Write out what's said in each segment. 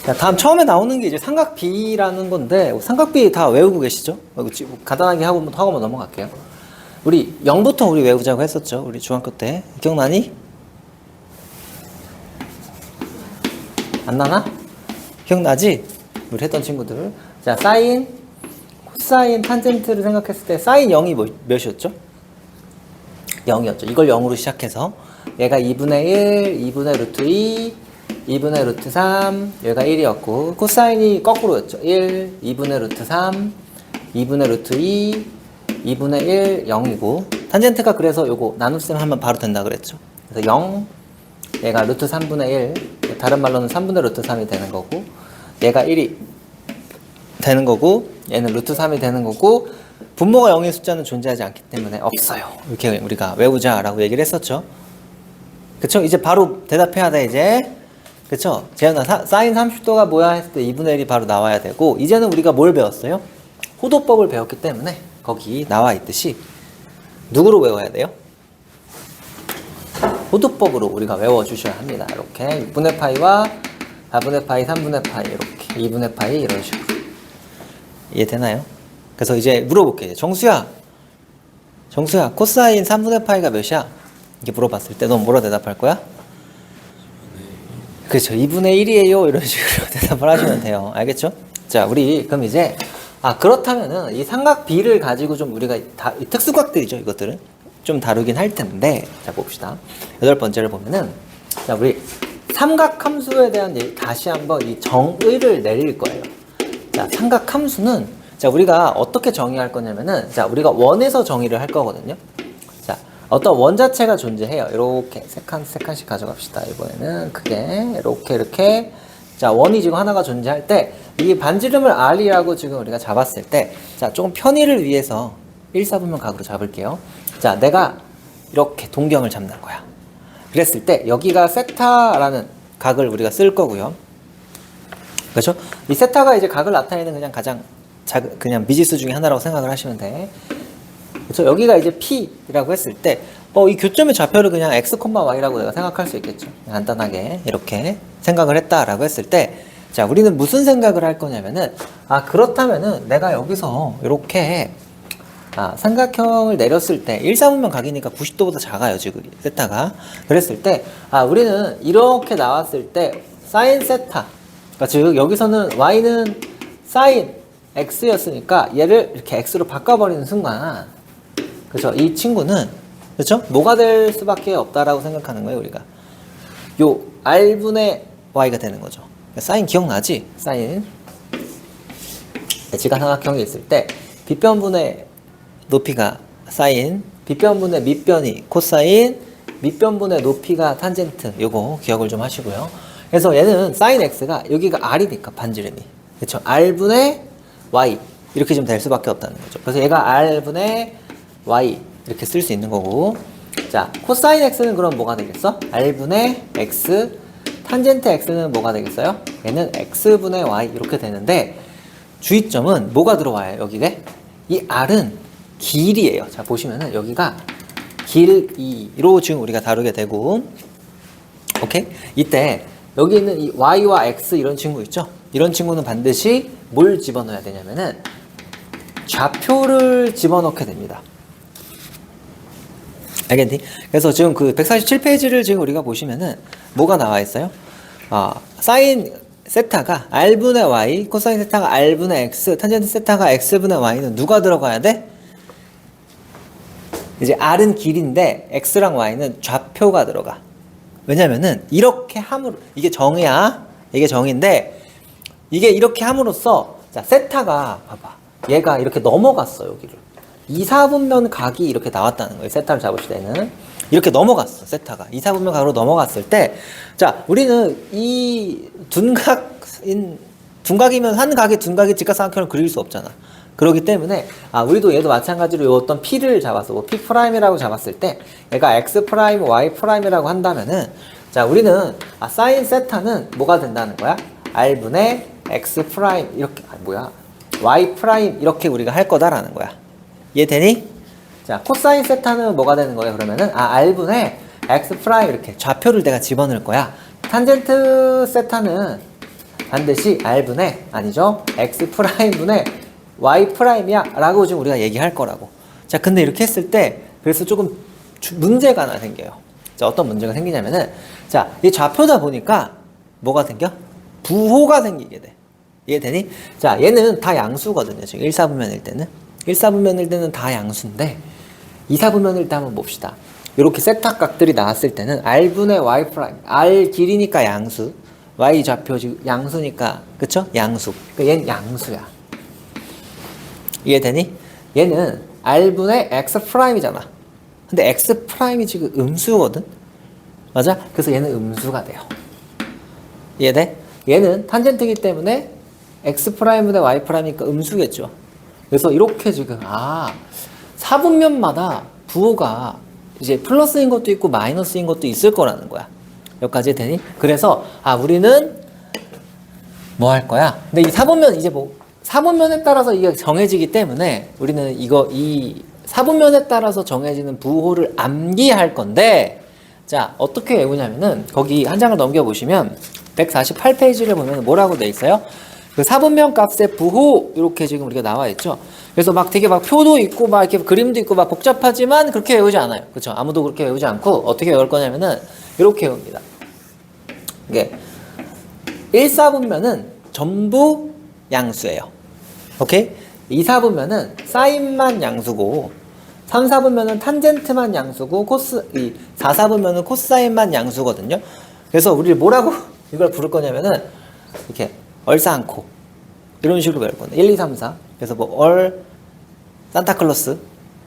자, 다음 처음에 나오는 게 이제 삼각비라는 건데, 삼각비 다 외우고 계시죠? 간단하게 하고 넘어갈게요. 우리 0부터 우리 외우자고 했었죠? 우리 중학교 때. 기억나니? 안 나나? 기억나지? 우리 했던 친구들. 자, 사인, 코사인, 탄젠트를 생각했을 때 사인 0이 몇이었죠? 0이었죠. 이걸 0으로 시작해서 얘가 2분의 1, 2분의 루트 2, 2분의 루트 3, 얘가 1이었고 코사인이 거꾸로였죠. 1, 2분의 루트 3, 2분의 루트 2, 2분의 1, 0이고 탄젠트가 그래서 요거 나눗셈 하면 바로 된다 그랬죠. 그래서 0, 얘가 루트 3분의 1, 다른 말로는 3분의 루트 3이 되는 거고 얘가 1이 되는 거고 얘는 루트 3이 되는 거고 분모가 0의 숫자는 존재하지 않기 때문에 없어요. 이렇게 우리가 외우자라고 얘기를 했었죠. 그쵸? 이제 바로 대답해야 돼 이제. 그쵸? 재현아 사인 30도가 뭐야 했을 때 2분의 1이 바로 나와야 되고 이제는 우리가 뭘 배웠어요? 호도법을 배웠기 때문에 거기 나와 있듯이 누구로 외워야 돼요? 호도법으로 우리가 외워주셔야 합니다. 이렇게 6분의 파이와 4분의 파이, 3분의 파이 이렇게 2분의 파이 이런 식으로 이해되나요? 그래서 이제 물어볼게요. 정수야 코사인 3분의 파이가 몇이야? 이렇게 물어봤을 때 넌 뭐라 대답할 거야? 그렇죠. 2분의 1이에요. 이런 식으로 대답을 하시면 돼요. 알겠죠? 자, 우리 그럼 이제 그렇다면은 이 삼각비를 가지고 좀 우리가 이 특수각들이죠. 이것들은 좀 다루긴 할 텐데 자 봅시다. 8번째를 보면은 자 우리 삼각함수에 대한 다시 한번 이 정의를 내릴 거예요. 자 삼각함수는 자 우리가 어떻게 정의할 거냐면은 자 우리가 원에서 정의를 할 거거든요. 자 어떤 원 자체가 존재해요. 이렇게 세 칸씩 가져갑시다. 이번에는 크게 이렇게 자 원이 지금 하나가 존재할 때 이 반지름을 R이라고 지금 우리가 잡았을 때 자 조금 편의를 위해서 1사분면 각으로 잡을게요. 자 내가 이렇게 동경을 잡는 거야. 그랬을 때 여기가 세타라는 각을 우리가 쓸 거고요. 그렇죠? 이 세타가 이제 각을 나타내는 그냥 가장 그냥 미지수 중에 하나라고 생각을 하시면 돼. 그렇죠? 여기가 이제 P라고 했을 때 이 교점의 좌표를 그냥 X, Y라고 내가 생각할 수 있겠죠. 간단하게 이렇게 생각을 했다라고 했을 때 자, 우리는 무슨 생각을 할 거냐면은 그렇다면은 내가 여기서 이렇게 삼각형을 내렸을 때 1사분면 각이니까 90도보다 작아요, 지금 세타가. 그랬을 때 우리는 이렇게 나왔을 때 사인 세타. 그러니까 즉 여기서는 y는 사인 x였으니까 얘를 이렇게 x로 바꿔버리는 순간 그렇죠? 이 친구는 그렇죠? 뭐가 될 수밖에 없다라고 생각하는 거예요, 우리가. 요 r분의 y가 되는 거죠. 사인 기억나지? 사인. 직각삼각형이 있을 때 빗변분의 높이가 사인, 빗변분의 밑변이 코사인, 밑변분의 높이가 탄젠트. 요거 기억을 좀 하시고요. 그래서 얘는 사인 x가 여기가 r이니까 반지름이. 그렇죠? r분의 y 이렇게 좀 될 수밖에 없다는 거죠. 그래서 얘가 r분의 y 이렇게 쓸 수 있는 거고. 자, 코사인 x는 그럼 뭐가 되겠어? r분의 x, 탄젠트 x는 뭐가 되겠어요? 얘는 x분의 y 이렇게 되는데 주의점은 뭐가 들어와요? 여기에 이 r은 길이에요. 자 보시면은 여기가 길이로 지금 우리가 다루게 되고 오케이? 이때 여기 있는 이 y와 x 이런 친구 있죠? 이런 친구는 반드시 뭘 집어넣어야 되냐면은 좌표를 집어넣게 됩니다. 알겠니? 그래서 지금 그 147페이지를 지금 우리가 보시면은 뭐가 나와 있어요? 사인 세타가 r분의 y, 코사인 세타가 r분의 x, 탄젠트 세타가 x분의 y는 누가 들어가야 돼? 이제 r은 길인데 x랑 y는 좌표가 들어가. 왜냐면은 이렇게 함으로 이게 정이야. 이게 정인데 이게 이렇게 함으로써 자 세타가 봐봐. 얘가 이렇게 넘어갔어 여기를. 2, 4분면 각이 이렇게 나왔다는 거예요. 세타를 잡을 때는 이렇게 넘어갔어. 세타가 2, 4분면 각으로 넘어갔을 때 자 우리는 이 둔각이면 한 각의 둔각이 직각삼각형을 그릴 수 없잖아. 그렇기 때문에 우리도 얘도 마찬가지로 요 어떤 P를 잡았어. 뭐 P'이라고 잡았을 때 얘가 X', Y'이라고 한다면은 자 우리는 사인 세타는 뭐가 된다는 거야? R분의 X' 이렇게 Y' 이렇게 우리가 할 거다라는 거야. 이해되니? 자 코사인 세타는 뭐가 되는 거예요? 그러면은 R분의 X' 이렇게 좌표를 내가 집어넣을 거야. 탄젠트 세타는 반드시 R분의 아니죠 X'분의 Y'이야 라고 지금 우리가 얘기할 거라고. 자, 근데 이렇게 했을 때 그래서 조금 문제가 하나 생겨요. 자, 어떤 문제가 생기냐면은 자, 이 좌표다 보니까 뭐가 생겨? 부호가 생기게 돼. 이해되니? 자, 얘는 다 양수거든요. 지금 1사분면일 때는 1사분면일 때는 다 양수인데 2사분면일 때 한번 봅시다. 이렇게 세타각들이 나왔을 때는 R분의 Y 프라임, R 길이니까 양수, Y 좌표 양수니까, 그쵸? 양수. 그러니까 얘는 양수야. 이해되니? 얘는 R분의 X 프라임이잖아. 근데 X 프라임이 지금 음수거든? 맞아? 그래서 얘는 음수가 돼요. 이해돼? 얘는 탄젠트이기 때문에 X 프라임분의 Y 프라임이니까 음수겠죠. 그래서 이렇게 지금, 사분면마다 부호가 이제 플러스인 것도 있고 마이너스인 것도 있을 거라는 거야. 여기까지 되니? 그래서 우리는 뭐 할 거야? 근데 이 사분면 이제 뭐 사분면에 따라서 이게 정해지기 때문에 우리는 이 사분면에 따라서 정해지는 부호를 암기할 건데, 자, 어떻게 외우냐면은 거기 한 장을 넘겨 보시면 148페이지를 보면 뭐라고 돼 있어요? 그 사분면 값의 부호 이렇게 지금 우리가 나와 있죠. 그래서 막 되게 막 표도 있고 막 이렇게 그림도 있고 막 복잡하지만 그렇게 외우지 않아요. 그렇죠? 아무도 그렇게 외우지 않고 어떻게 외울 거냐면은 이렇게 외웁니다. 이게 1사분면은 전부 양수예요. 오케이? 2사분면은 사인만 양수고 3사분면은 탄젠트만 양수고 4사분면은 코사인만 양수거든요. 그래서 우리 뭐라고 이걸 부를 거냐면은 이렇게 얼싸안고 이런 식으로 외울 건데 1, 2, 3, 4 그래서 뭐 산타클로스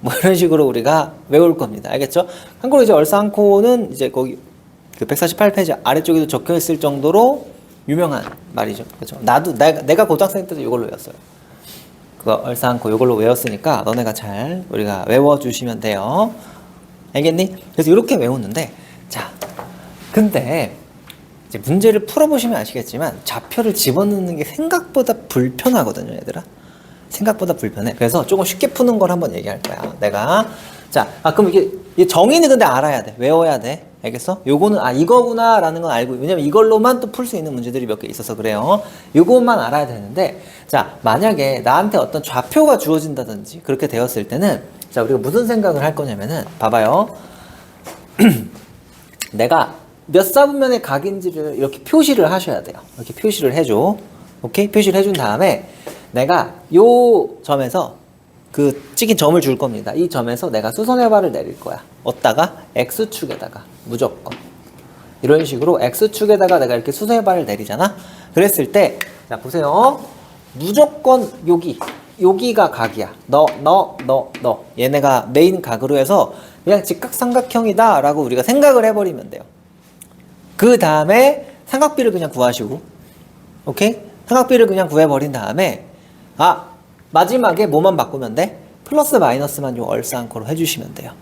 뭐 이런 식으로 우리가 외울 겁니다. 알겠죠? 한국어 이제 얼싸안고는 이제 거기 그 148페이지 아래쪽에도 적혀 있을 정도로 유명한 말이죠. 그렇죠? 내가 고등학생 때도 이걸로 외웠어요. 그거 얼싸안고 이걸로 외웠으니까 너네가 잘 우리가 외워주시면 돼요. 알겠니? 그래서 이렇게 외우는데, 자, 근데 이제 문제를 풀어보시면 아시겠지만 좌표를 집어넣는 게 생각보다 불편하거든요, 얘들아. 생각보다 불편해. 그래서 조금 쉽게 푸는 걸 한번 얘기할 거야, 내가. 자, 그럼 이게 정의는 근데 알아야 돼. 외워야 돼. 알겠어? 요거는 이거구나 라는 건 알고, 왜냐면 이걸로만 또 풀 수 있는 문제들이 몇 개 있어서 그래요. 요것만 알아야 되는데, 자, 만약에 나한테 어떤 좌표가 주어진다든지 그렇게 되었을 때는, 자, 우리가 무슨 생각을 할 거냐면은, 봐봐요. 내가 몇 사분면의 각인지를 이렇게 표시를 하셔야 돼요. 이렇게 표시를 해줘. 오케이? 표시를 해준 다음에 내가 요 점에서 그 찍힌 점을 줄 겁니다. 이 점에서 내가 수선회발을 내릴 거야. 어디다가? X축에다가 무조건 이런 식으로 X축에다가 내가 이렇게 수선회발을 내리잖아. 그랬을 때, 자, 보세요. 무조건 여기가 각이야. 너 얘네가 메인 각으로 해서 그냥 직각삼각형이다 라고 우리가 생각을 해버리면 돼요. 그 다음에 삼각비를 그냥 구하시고, 오케이? 삼각비를 그냥 구해버린 다음에 마지막에 뭐만 바꾸면 돼? 플러스 마이너스만 요 얼싸안고로 해주시면 돼요.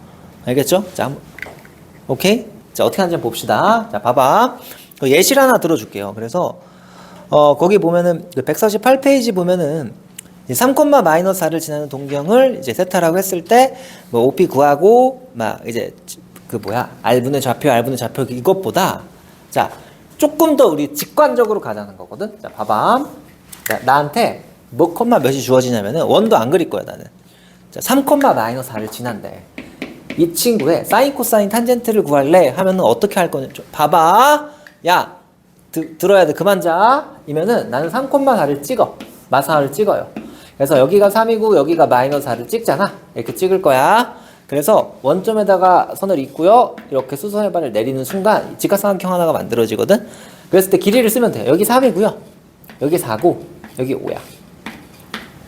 알겠죠? 자, 오케이? 자, 어떻게 하는지 봅시다. 자, 봐봐. 예시를 하나 들어줄게요. 그래서 거기 보면은 148페이지 보면은 3,-4를 지나는 동경을 이제 세타라고 했을 때 뭐 OP 구하고 막 이제 R분의 좌표 이것보다, 자, 조금 더 우리 직관적으로 가자는 거거든. 자, 봐봐. 자, 나한테 뭐 콤마 몇이 주어지냐면은 원도 안 그릴 거야, 나는. 자, 3,-4를 지난대. 이 친구의 사인, 코사인, 탄젠트를 구할래 하면은 어떻게 할 거냐? 봐봐. 야, 들어야 돼. 그만 자. 이면은 나는 3,4를 찍어. 마사를 찍어요. 그래서 여기가 3이고 여기가 -4를 찍잖아. 이렇게 찍을 거야. 그래서 원점에다가 선을 잇고요. 이렇게 수선회발을 내리는 순간 직각삼각형 하나가 만들어지거든. 그랬을 때 길이를 쓰면 돼요. 여기 3이고요. 여기 4고 여기 5야.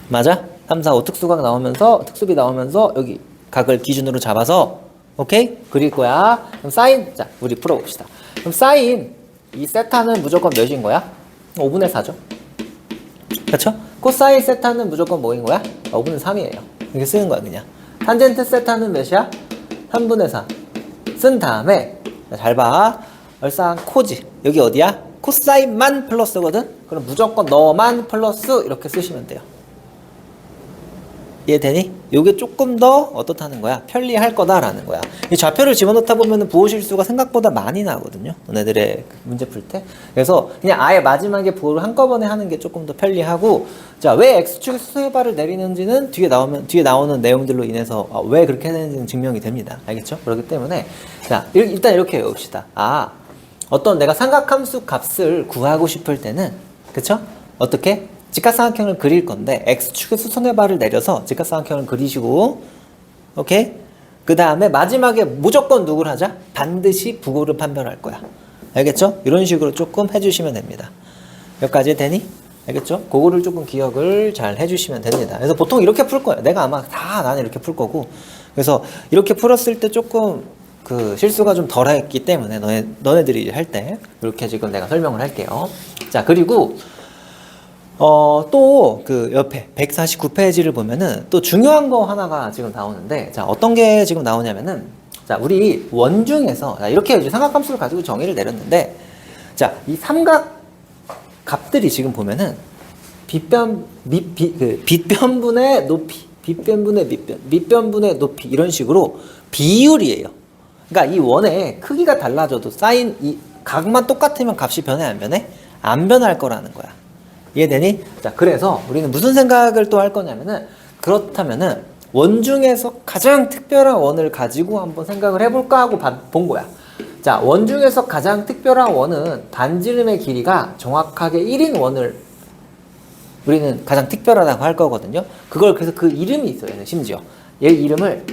맞아? 3, 4, 5 특수각 나오면서 특수비 나오면서 여기 각을 기준으로 잡아서 오케이? 그릴 거야. 그럼 사인, 자, 우리 풀어봅시다. 그럼 사인 이 세타는 무조건 몇인 거야? 5분의 4죠. 그렇죠? 코사인 세타는 무조건 뭐인 거야? 5분의 3이에요. 이렇게 쓰는 거야, 그냥. 탄젠트 세타는 몇이야? 3분의 4. 쓴 다음에, 잘 봐. 얼싸안코지. 여기 어디야? 코사인만 플러스거든? 그럼 무조건 너만 플러스 이렇게 쓰시면 돼요. 이해되니? 요게 조금 더 어떻다는 거야? 편리할 거다라는 거야. 이 좌표를 집어넣다 보면 부호 실수가 생각보다 많이 나거든요. 너네들의 문제 풀 때. 그래서 그냥 아예 마지막에 부호를 한꺼번에 하는 게 조금 더 편리하고, 자, 왜 X축의 수소해발을 내리는지는 뒤에 나오는 내용들로 인해서 왜 그렇게 되는지는 증명이 됩니다. 알겠죠? 그렇기 때문에, 자, 일단 이렇게 외웁시다. 어떤 내가 삼각함수 값을 구하고 싶을 때는, 그쵸? 어떻게? 직각삼각형을 그릴 건데 X축의 수선의 발을 내려서 직각삼각형을 그리시고, 오케이? 그 다음에 마지막에 무조건 누구를 하자? 반드시 부호를 판별할 거야. 알겠죠? 이런 식으로 조금 해주시면 됩니다. 여기까지 되니? 알겠죠? 그거를 조금 기억을 잘 해주시면 됩니다. 그래서 보통 이렇게 풀 거예요. 내가 아마 나는 이렇게 풀 거고. 그래서 이렇게 풀었을 때 조금 그 실수가 좀 덜 했기 때문에 너네들이 할 때 이렇게 지금 내가 설명을 할게요. 자, 그리고 또 그 옆에 149페이지를 보면은 또 중요한 거 하나가 지금 나오는데, 자, 어떤 게 지금 나오냐면은, 자, 우리 원중에서, 자, 이렇게 이제 삼각함수를 가지고 정의를 내렸는데, 자, 이 삼각 값들이 지금 보면은 빗변분의 높이, 빗변분의 밑변분의 높이, 이런 식으로 비율이에요. 그러니까 이 원의 크기가 달라져도 사인 이 각만 똑같으면 값이 변해 안 변해? 안 변할 거라는 거야. 이해되니? 자, 그래서 우리는 무슨 생각을 또 할 거냐면은, 그렇다면은 원중에서 가장 특별한 원을 가지고 한번 생각을 해볼까 하고 본 거야. 자, 원중에서 가장 특별한 원은 반지름의 길이가 정확하게 1인 원을 우리는 가장 특별하다고 할 거거든요. 그걸 그래서 그 이름이 있어요. 얘는 심지어 얘 이름을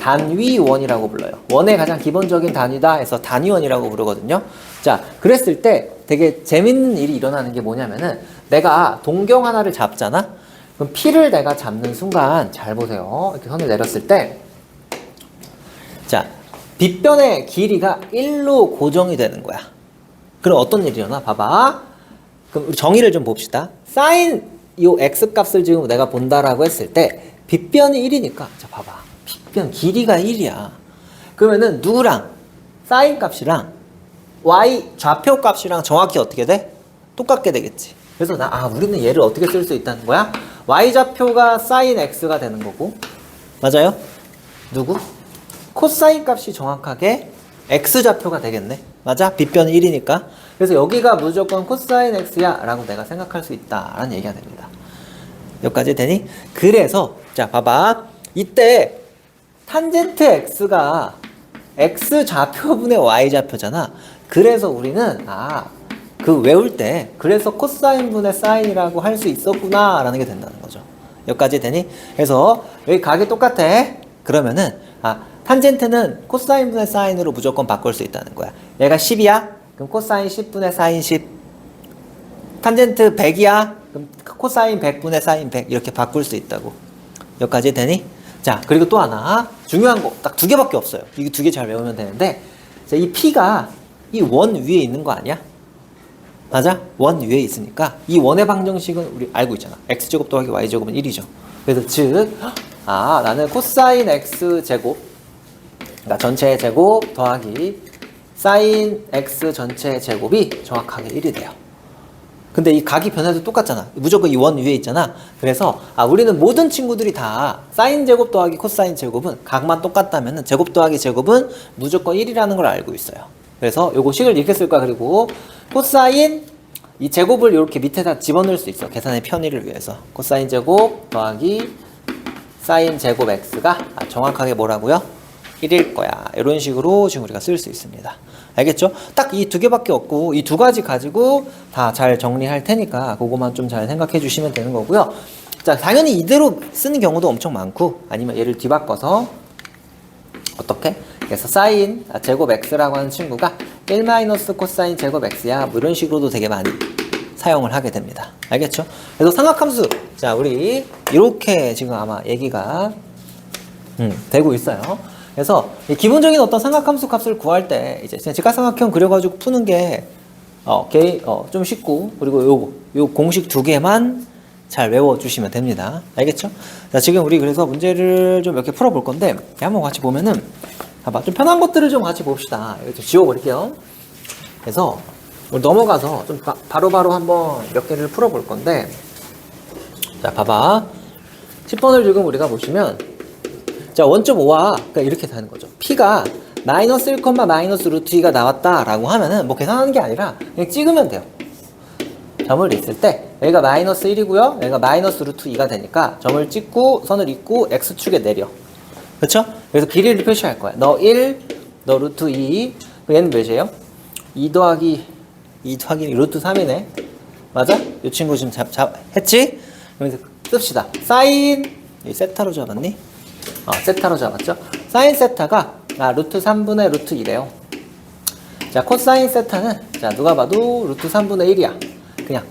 단위원이라고 불러요. 원의 가장 기본적인 단위다 해서 단위원이라고 부르거든요. 자, 그랬을 때 되게 재밌는 일이 일어나는 게 뭐냐면은, 내가 동경 하나를 잡잖아? 그럼 P를 내가 잡는 순간, 잘 보세요. 이렇게 선을 내렸을 때, 자, 빗변의 길이가 1로 고정이 되는 거야. 그럼 어떤 일이 일어나? 봐봐. 그럼 우리 정의를 좀 봅시다. 사인 요 X 값을 지금 내가 본다라고 했을 때, 빗변이 1이니까, 자, 봐봐. 빗변 길이가 1이야. 그러면은 누구랑? 사인 값이랑 Y 좌표 값이랑 정확히 어떻게 돼? 똑같게 되겠지. 그래서 우리는 얘를 어떻게 쓸 수 있다는 거야? Y 좌표가 사인 X가 되는 거고, 맞아요? 누구? 코사인 값이 정확하게 X 좌표가 되겠네. 맞아? 빗변이 1이니까. 그래서 여기가 무조건 코사인 X야 라고 내가 생각할 수 있다라는 얘기가 됩니다. 여기까지 되니? 그래서 자, 봐봐. 이때 탄젠트 X가 X 좌표분의 Y 좌표잖아. 그래서 우리는 그 외울 때 그래서 코사인분의 사인이라고 할 수 있었구나 라는 게 된다는 거죠. 여기까지 되니? 그래서 여기 각이 똑같아. 그러면은 탄젠트는 코사인분의 사인으로 무조건 바꿀 수 있다는 거야. 얘가 10이야? 그럼 코사인 10분의 사인 10. 탄젠트 100이야? 그럼 코사인 100분의 사인 100 이렇게 바꿀 수 있다고. 여기까지 되니? 자, 그리고 또 하나 중요한 거 딱 2개밖에 없어요. 이거 2개 잘 외우면 되는데, 자, 이 P가 이 원 위에 있는 거 아니야? 맞아? 원 위에 있으니까 이 원의 방정식은 우리 알고 있잖아. X제곱 더하기 Y제곱은 1이죠. 그래서 즉 나는 코사인 X제곱, 그러니까 전체 제곱 더하기 사인 X 전체 제곱이 정확하게 1이 돼요. 근데 이 각이 변해도 똑같잖아. 무조건 이 원 위에 있잖아. 그래서 우리는 모든 친구들이 다 사인 제곱 더하기 코사인 제곱은 각만 똑같다면 제곱 더하기 제곱은 무조건 1이라는 걸 알고 있어요. 그래서 요거 식을 이렇게 쓸 거야. 그리고 코사인 이 제곱을 이렇게 밑에다 집어넣을 수 있어. 계산의 편의를 위해서. 코사인 제곱 더하기 사인 제곱 X가 정확하게 뭐라고요? 1일 거야. 이런 식으로 지금 우리가 쓸 수 있습니다. 알겠죠? 딱 이 2개밖에 없고 이 2가지 가지고 다 잘 정리할 테니까 그거만 좀 잘 생각해 주시면 되는 거고요. 자, 당연히 이대로 쓰는 경우도 엄청 많고, 아니면 얘를 뒤바꿔서 어떻게? 그래서 사인 제곱 X라고 하는 친구가 1 마이너스 코사인 제곱 X야. 뭐 이런 식으로도 되게 많이 사용을 하게 됩니다. 알겠죠? 그래서 삼각함수, 자, 우리 이렇게 지금 아마 얘기가 되고 있어요. 그래서 기본적인 어떤 삼각함수 값을 구할 때 이제 그냥 직각삼각형 그려가지고 푸는 게 좀 쉽고, 그리고 요 공식 2개만 잘 외워주시면 됩니다. 알겠죠? 자, 지금 우리 그래서 문제를 좀 몇 개 풀어볼 건데, 한번 같이 보면은 봐봐, 좀 편한 것들을 좀 같이 봅시다. 이거 좀 지워버릴게요. 그래서 우리 넘어가서 좀 바로바로 한번 몇 개를 풀어볼 건데, 자, 봐봐. 10번을 지금 우리가 보시면 자, 1.5와 그러니까 이렇게 되는 거죠. P가 마이너스 1, 마이너스 루트 2가 나왔다라고 하면은 뭐 계산하는 게 아니라 그냥 찍으면 돼요. 점을 있을 때 여기가 마이너스 1이고요. 여기가 마이너스 루트 2가 되니까 점을 찍고 선을 잇고 X축에 내려. 그렇죠? 그래서 길이를 표시할 거야. 너 1, 너 루트 2. 얘는 몇이에요? 2 더하기 루트 3이네. 맞아? 이 친구 지금 했지? 그러면서 씁시다. 사인, 세타로 잡았니? 세타로 잡았죠? 사인 세타가 루트 3분의 루트 2래요. 자, 코사인 세타는 자, 누가 봐도 루트 3분의 1이야. 그냥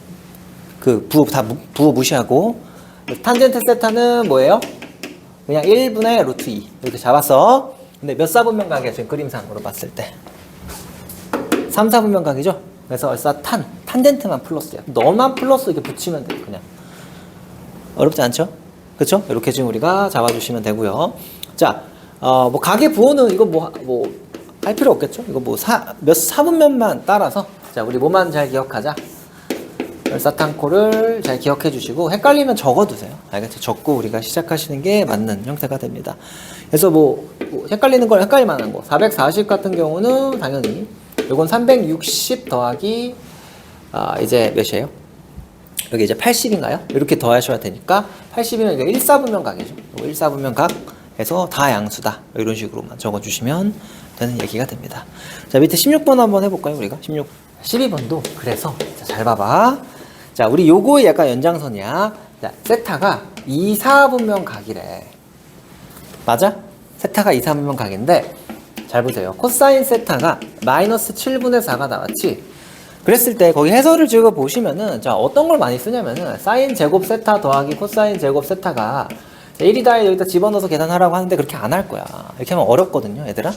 부호 무시하고. 탄젠트 세타는 뭐예요? 그냥 1분의 루트 2 이렇게 잡았어. 근데 몇 사분면 각이야 지금 그림상으로 봤을 때? 3, 4분면 각이죠? 그래서 얼싸 탄젠트만 플러스야. 너만 플러스 이렇게 붙이면 돼 그냥. 어렵지 않죠? 그쵸? 이렇게 지금 우리가 잡아주시면 되고요. 자, 뭐 각의 부호는 이거 할 필요 없겠죠? 이거 몇 사분면만 따라서 자, 우리 뭐만 잘 기억하자. 열사탕코를 잘 기억해 주시고 헷갈리면 적어두세요. 알겠죠? 적고 우리가 시작하시는 게 맞는 형태가 됩니다. 그래서 헷갈리는 걸 헷갈릴 만한 거 440 같은 경우는 당연히 요건 360 더하기 이제 몇이에요? 여기 이제 80인가요? 이렇게 더하셔야 되니까 80이면 이게 1사분면 각이죠. 1사분면 각에서 다 양수다. 이런 식으로만 적어주시면 되는 얘기가 됩니다. 자, 밑에 16번 한번 해볼까요? 우리가 12번도 그래서 잘 봐봐. 자, 우리 요거의 약간 연장선이야. 자, 세타가 2, 4분면 각이래. 맞아? 세타가 2, 4분면 각인데 잘 보세요. 코사인 세타가 마이너스 7분의 4가 나왔지? 그랬을 때 거기 해설을 찍어 보시면은 자, 어떤 걸 많이 쓰냐면은 사인 제곱 세타 더하기 코사인 제곱 세타가 1이다 여기다 집어넣어서 계산하라고 하는데 그렇게 안 할 거야. 이렇게 하면 어렵거든요, 얘들아.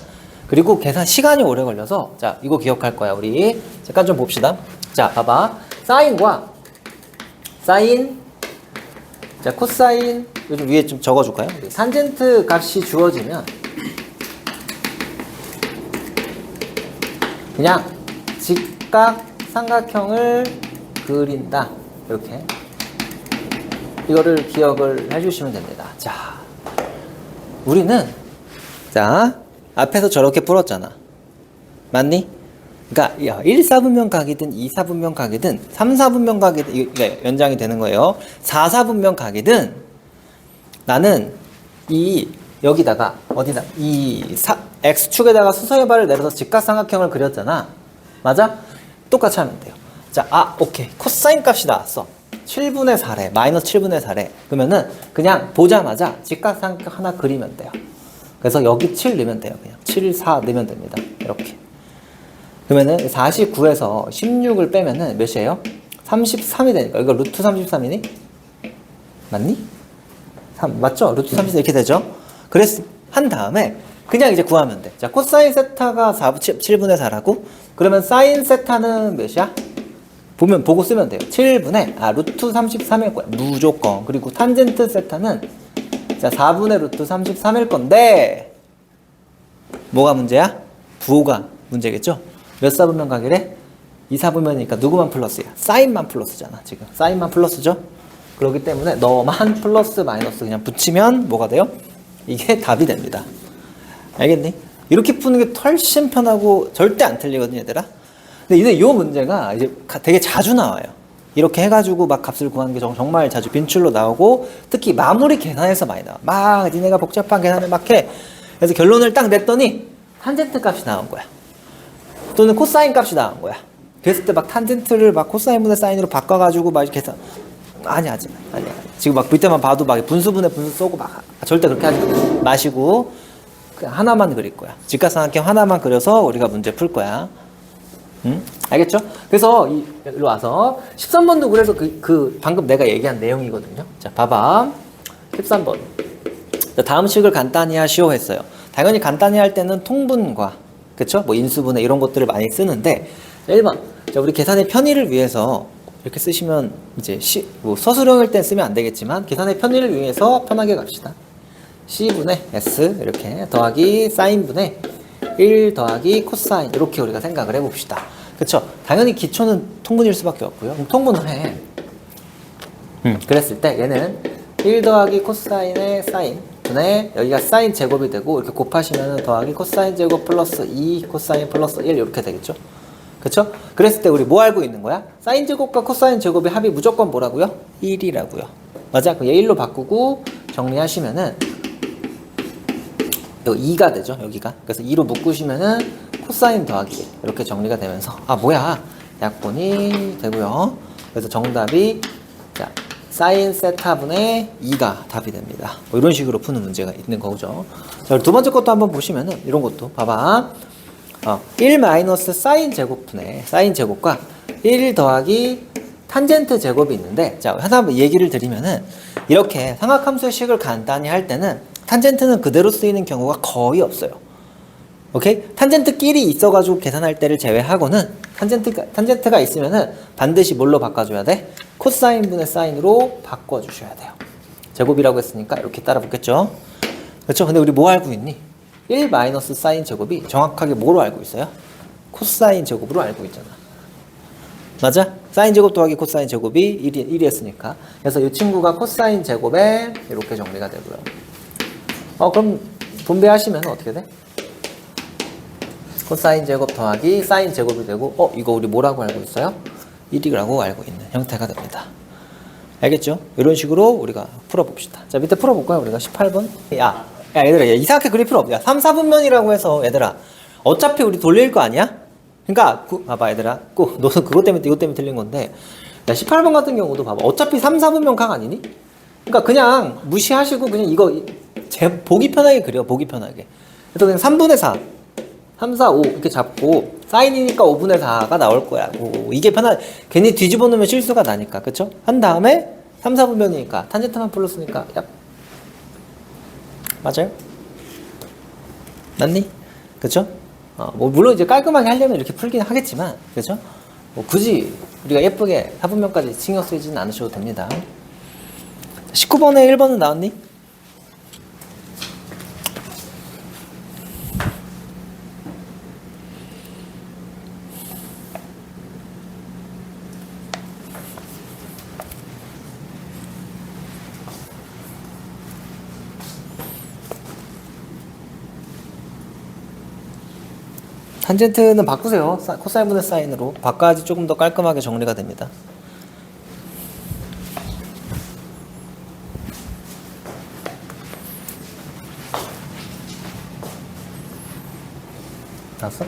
그리고 계산 시간이 오래 걸려서 자, 이거 기억할 거야. 우리 잠깐 좀 봅시다. 자, 봐봐. 사인, 자, 코사인 요즘 위에 좀 적어줄까요? 탄젠트 값이 주어지면 그냥 직각 삼각형을 그린다. 이렇게 이거를 기억을 해주시면 됩니다. 자, 우리는 자 앞에서 저렇게 풀었잖아. 맞니? 그러니까 1, 4분면 각이든 2, 4분면 각이든 3, 4분면 각이든 이게 연장이 되는 거예요. 4, 4분면 각이든 나는 여기다가 어디다 X축에다가 수서의 발을 내려서 직각삼각형을 그렸잖아. 맞아? 똑같이 하면 돼요. 자, 오케이. 코사인 값이 나왔어. 7분의 4래. 마이너스 7분의 4래. 그러면은 그냥 보자마자 직각삼각형 하나 그리면 돼요. 그래서 여기 7 넣으면 돼요. 그냥 7, 4 넣으면 됩니다. 이렇게. 그러면은 49에서 16을 빼면은 몇이에요? 33이 되니까. 이거 루트 33이니? 맞니? 맞죠? 루트 33 이렇게 되죠? 그래서 한 다음에 그냥 이제 구하면 돼. 자, 코사인 세타가 7분의 4라고? 그러면 사인 세타는 몇이야? 보고 쓰면 돼요. 7분의 루트 33일 거야. 무조건. 그리고 탄젠트 세타는 자, 4분의 루트 33일 건데 뭐가 문제야? 부호가 문제겠죠? 몇 사분면 각이래? 2, 4분면이니까 누구만 플러스야? 사인만 플러스잖아. 지금 사인만 플러스죠? 그렇기 때문에 너만 플러스 마이너스 그냥 붙이면 뭐가 돼요? 이게 답이 됩니다. 알겠니? 이렇게 푸는 게 훨씬 편하고 절대 안 틀리거든, 얘들아. 근데 이 문제가 이제 되게 자주 나와요. 이렇게 해가지고 막 값을 구하는 게 정말 자주 빈출로 나오고, 특히 마무리 계산에서 많이 나와. 막 니네가 복잡한 계산을 막 해. 그래서 결론을 딱 냈더니 탄젠트 값이 나온 거야. 또는 코사인 값이 나온 거야. 그랬을 때 막 탄젠트를 막 코사인분의 사인으로 바꿔가지고 막 이렇게 해서 아니야. 지금 막 밑에만 봐도 막 분수분의 분수 쏘고 막 절대 그렇게 하지 마시고 그냥 하나만 그릴 거야. 직각삼각형 하나만 그려서 우리가 문제 풀 거야. 응? 알겠죠? 그래서 일로 와서 13번도 그래서 방금 내가 얘기한 내용이거든요. 자, 봐봐. 13번. 다음 식을 간단히 하시오 했어요. 당연히 간단히 할 때는 통분과 그쵸? 뭐 인수분해 이런 것들을 많이 쓰는데 1번. 자, 우리 계산의 편의를 위해서 이렇게 쓰시면 이제 서술형일 땐 쓰면 안 되겠지만 계산의 편의를 위해서 편하게 갑시다. C분의 S 이렇게 더하기 사인분의 1 더하기 코사인 이렇게 우리가 생각을 해봅시다. 그쵸? 당연히 기초는 통분일 수밖에 없고요. 그럼 통분을 해. 그랬을 때 얘는 1 더하기 코사인의 사인 분의 여기가 사인 제곱이 되고 이렇게 곱하시면 더하기 코사인 제곱 플러스 2 코사인 플러스 1 이렇게 되겠죠. 그쵸? 그랬을 때 우리 뭐 알고 있는 거야? 사인 제곱과 코사인 제곱의 합이 무조건 뭐라고요? 1이라고요. 맞아? 그럼 얘 1로 바꾸고 정리하시면은 여기 2가 되죠, 여기가. 그래서 2로 묶으시면은 코사인 더하기 1 이렇게 정리가 되면서 아 뭐야? 약분이 되고요. 그래서 정답이 자 사인 세타분의 2가 답이 됩니다. 뭐 이런 식으로 푸는 문제가 있는 거죠. 자, 두 번째 것도 한번 보시면은 이런 것도 봐봐. 1 마이너스 사인 제곱분의 사인 제곱과 1 더하기 탄젠트 제곱이 있는데 자 하나 얘기를 드리면은 이렇게 삼각함수의 식을 간단히 할 때는 탄젠트는 그대로 쓰이는 경우가 거의 없어요. 오케이? 탄젠트끼리 있어가지고 계산할 때를 제외하고는 탄젠트가 있으면은 반드시 뭘로 바꿔줘야 돼? 코사인분의 사인으로 바꿔주셔야 돼요. 제곱이라고 했으니까 이렇게 따라 붙겠죠? 그렇죠? 근데 우리 뭐 알고 있니? 1 마이너스 사인 제곱이 정확하게 뭐로 알고 있어요? 코사인 제곱으로 알고 있잖아. 맞아? 사인 제곱 더하기 코사인 제곱이 1이었으니까. 그래서 이 친구가 코사인 제곱에 이렇게 정리가 되고요. 그럼 분배하시면 어떻게 돼? 코사인 제곱 더하기 사인 제곱이 되고 이거 우리 뭐라고 알고 있어요? 1이라고 알고 있는 형태가 됩니다. 알겠죠? 이런 식으로 우리가 풀어봅시다. 자 밑에 풀어볼까요? 우리가 18번 야 얘들아 이상하게 그릴 필요 없야. 3, 4분면이라고 해서 얘들아 어차피 우리 돌릴 거 아니야? 그러니까 봐봐 얘들아 너는 그것 때문에 이것 때문에 틀린 건데 야 18번 같은 경우도 봐봐 어차피 3, 4분면 각 아니니? 그러니까 그냥 무시하시고 그냥 이거 보기 편하게 그려. 보기 편하게. 그래서 그냥 3분의 4 3, 4, 5 이렇게 잡고 사인이니까 5분의 4가 나올 거야. 이게 괜히 뒤집어 놓으면 실수가 나니까. 그쵸? 한 다음에 3, 4분면이니까 탄젠트만 플러스니까 야. 맞아요? 맞니? 그쵸? 뭐 물론 이제 깔끔하게 하려면 이렇게 풀긴 하겠지만 그쵸? 굳이 우리가 예쁘게 4분면까지 신경 쓰지는 않으셔도 됩니다. 19번에 1번은 나왔니? 탄젠트는 바꾸세요. 코사인분의 사인으로 바꿔야지 조금 더 깔끔하게 정리가 됩니다. 나왔어?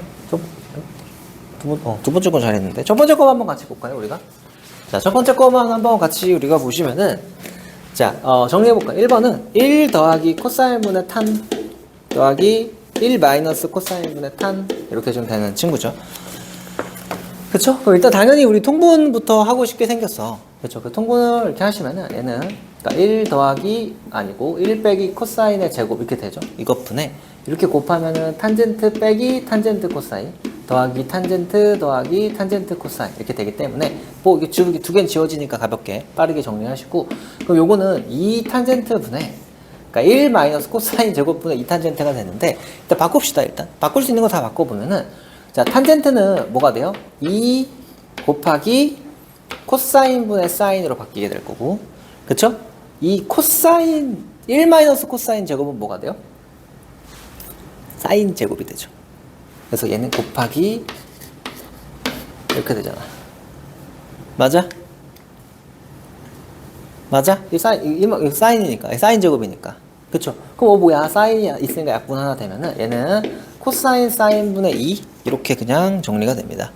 두 번째 거 잘했는데 첫 번째 거 한번 같이 볼까요 우리가? 자, 첫 번째 거만 한번 같이 우리가 보시면은 자 정리해볼까요? 1번은 1 더하기 코사인분의 탄 더하기 1 마이너스 코사인분의 탄 이렇게 좀 되는 친구죠. 그쵸? 그럼 일단 당연히 우리 통분부터 하고 싶게 생겼어. 그쵸? 그 통분을 이렇게 하시면은 얘는 그러니까 1 더하기 아니고 1 빼기 코사인의 제곱 이렇게 되죠. 이것 분에 이렇게 곱하면은 탄젠트 빼기 탄젠트 코사인 더하기 탄젠트 더하기 탄젠트 코사인 이렇게 되기 때문에 뭐 이게 두 개는 지워지니까 가볍게 빠르게 정리하시고 그럼 요거는 2 탄젠트 분의 그러니까 1 마이너스 코사인 제곱분의 2 탄젠트가 되는데 일단 바꿉시다. 일단 바꿀 수 있는 거 다 바꿔보면은 자 탄젠트는 뭐가 돼요? 2 곱하기 코사인분의 사인으로 바뀌게 될 거고 그쵸? 이 코사인 1 마이너스 코사인 제곱은 뭐가 돼요? 사인 제곱이 되죠. 그래서 얘는 곱하기 이렇게 되잖아. 맞아? 맞아? 이 사인이니까 사인 제곱이니까 그쵸? 그럼 뭐야 사인이 있으니까 약분 하나 되면은 얘는 코사인 사인분의 2 이렇게 그냥 정리가 됩니다.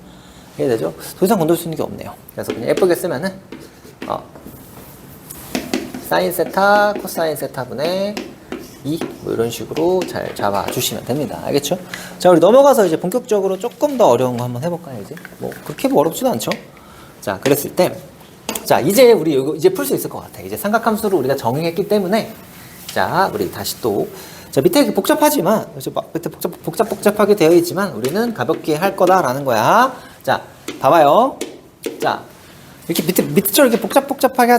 이해 되죠? 더 이상 건들 수 있는 게 없네요. 그래서 그냥 예쁘게 쓰면은 사인 세타 코사인 세타분의 2 뭐 이런 식으로 잘 잡아주시면 됩니다. 알겠죠? 자 우리 넘어가서 이제 본격적으로 조금 더 어려운 거 한번 해볼까요? 이제 뭐 그렇게 뭐 어렵지도 않죠? 자 그랬을 때 자 이제 우리 이제 풀 수 있을 것 같아. 이제 삼각함수를 우리가 정의했기 때문에 자 우리 다시 또 자 밑에 복잡하지만 밑에 복잡하게 되어 있지만 우리는 가볍게 할 거다라는 거야. 자 봐봐요. 자 이렇게 밑에처럼 이렇게 복잡하게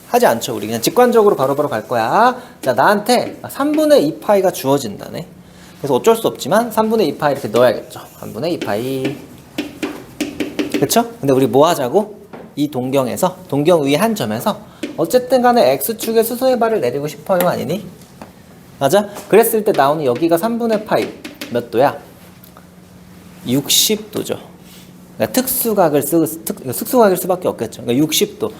하지 않죠. 우리 그냥 직관적으로 바로바로 갈 거야. 자 나한테 3분의 2파이가 주어진다네. 그래서 어쩔 수 없지만 3분의 2파이 이렇게 넣어야겠죠. 3분의 2파이 그쵸? 근데 우리 뭐 하자고? 이 동경 위의 한 점에서 어쨌든 간에 x축의 수소의 발을 내리고 싶어요, 아니니? 맞아? 그랬을 때 나오는 여기가 3분의 파이 몇 도야? 60도죠. 그러니까 특수각일 수밖에 없겠죠. 그러니까 60도.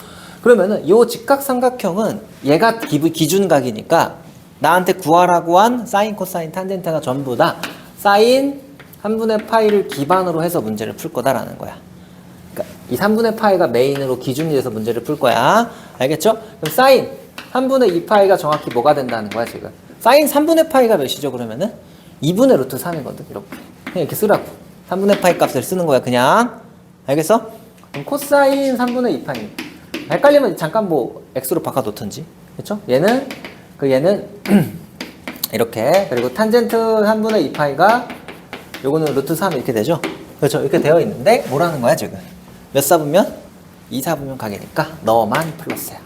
그러면은 이 직각삼각형은 얘가 기준각이니까 나한테 구하라고 한 사인, 코사인, 탄젠트가 전부 다 사인 3분의 파이를 기반으로 해서 문제를 풀 거다라는 거야. 그러니까 이 3분의 파이가 메인으로 기준이 돼서 문제를 풀 거야. 알겠죠? 그럼 사인 3분의 2파이가 정확히 뭐가 된다는 거야, 지금? 사인 3분의 파이가 몇이죠, 그러면은? 2분의 루트 3이거든, 이렇게. 그냥 이렇게 쓰라고. 3분의 파이 값을 쓰는 거야, 그냥. 알겠어? 그럼 코사인 3분의 2파이. 헷갈리면 잠깐 뭐, x로 바꿔놓든지. 그쵸? 얘는 이렇게. 그리고 탄젠트 3분의 2파이가 요거는 루트 3 이렇게 되죠? 그렇죠? 이렇게 되어 있는데, 뭐라는 거야, 지금? 몇 사분면? 2사분면 각이니까 너만 플러스야.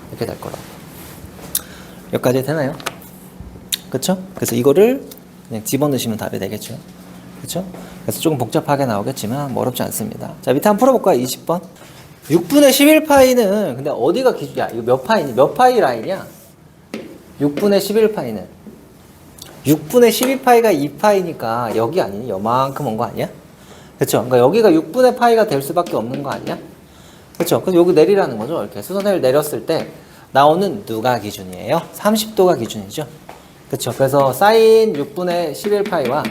이렇게 될 거라고. 여기까지 되나요? 그쵸? 그래서 이거를 그냥 집어넣으시면 답이 되겠죠. 그쵸? 그래서 조금 복잡하게 나오겠지만 뭐 어렵지 않습니다. 자, 밑에 한번 풀어볼까요? 20번. 6분의 11파이는 근데 어디가 기준이야? 이거 몇 파이니? 몇 파이 라인이야? 6분의 11파이는 6분의 12파이가 2파이니까 여기 아니니? 요만큼 온 거 아니야? 그쵸? 그러니까 여기가 6분의 파이가 될 수밖에 없는 거 아니야? 그쵸? 그래서 여기 내리라는 거죠. 이렇게 수선을 내렸을 때 나오는 누가 기준이에요? 30도가 기준이죠. 그쵸? 그래서 사인 6분의 11파이와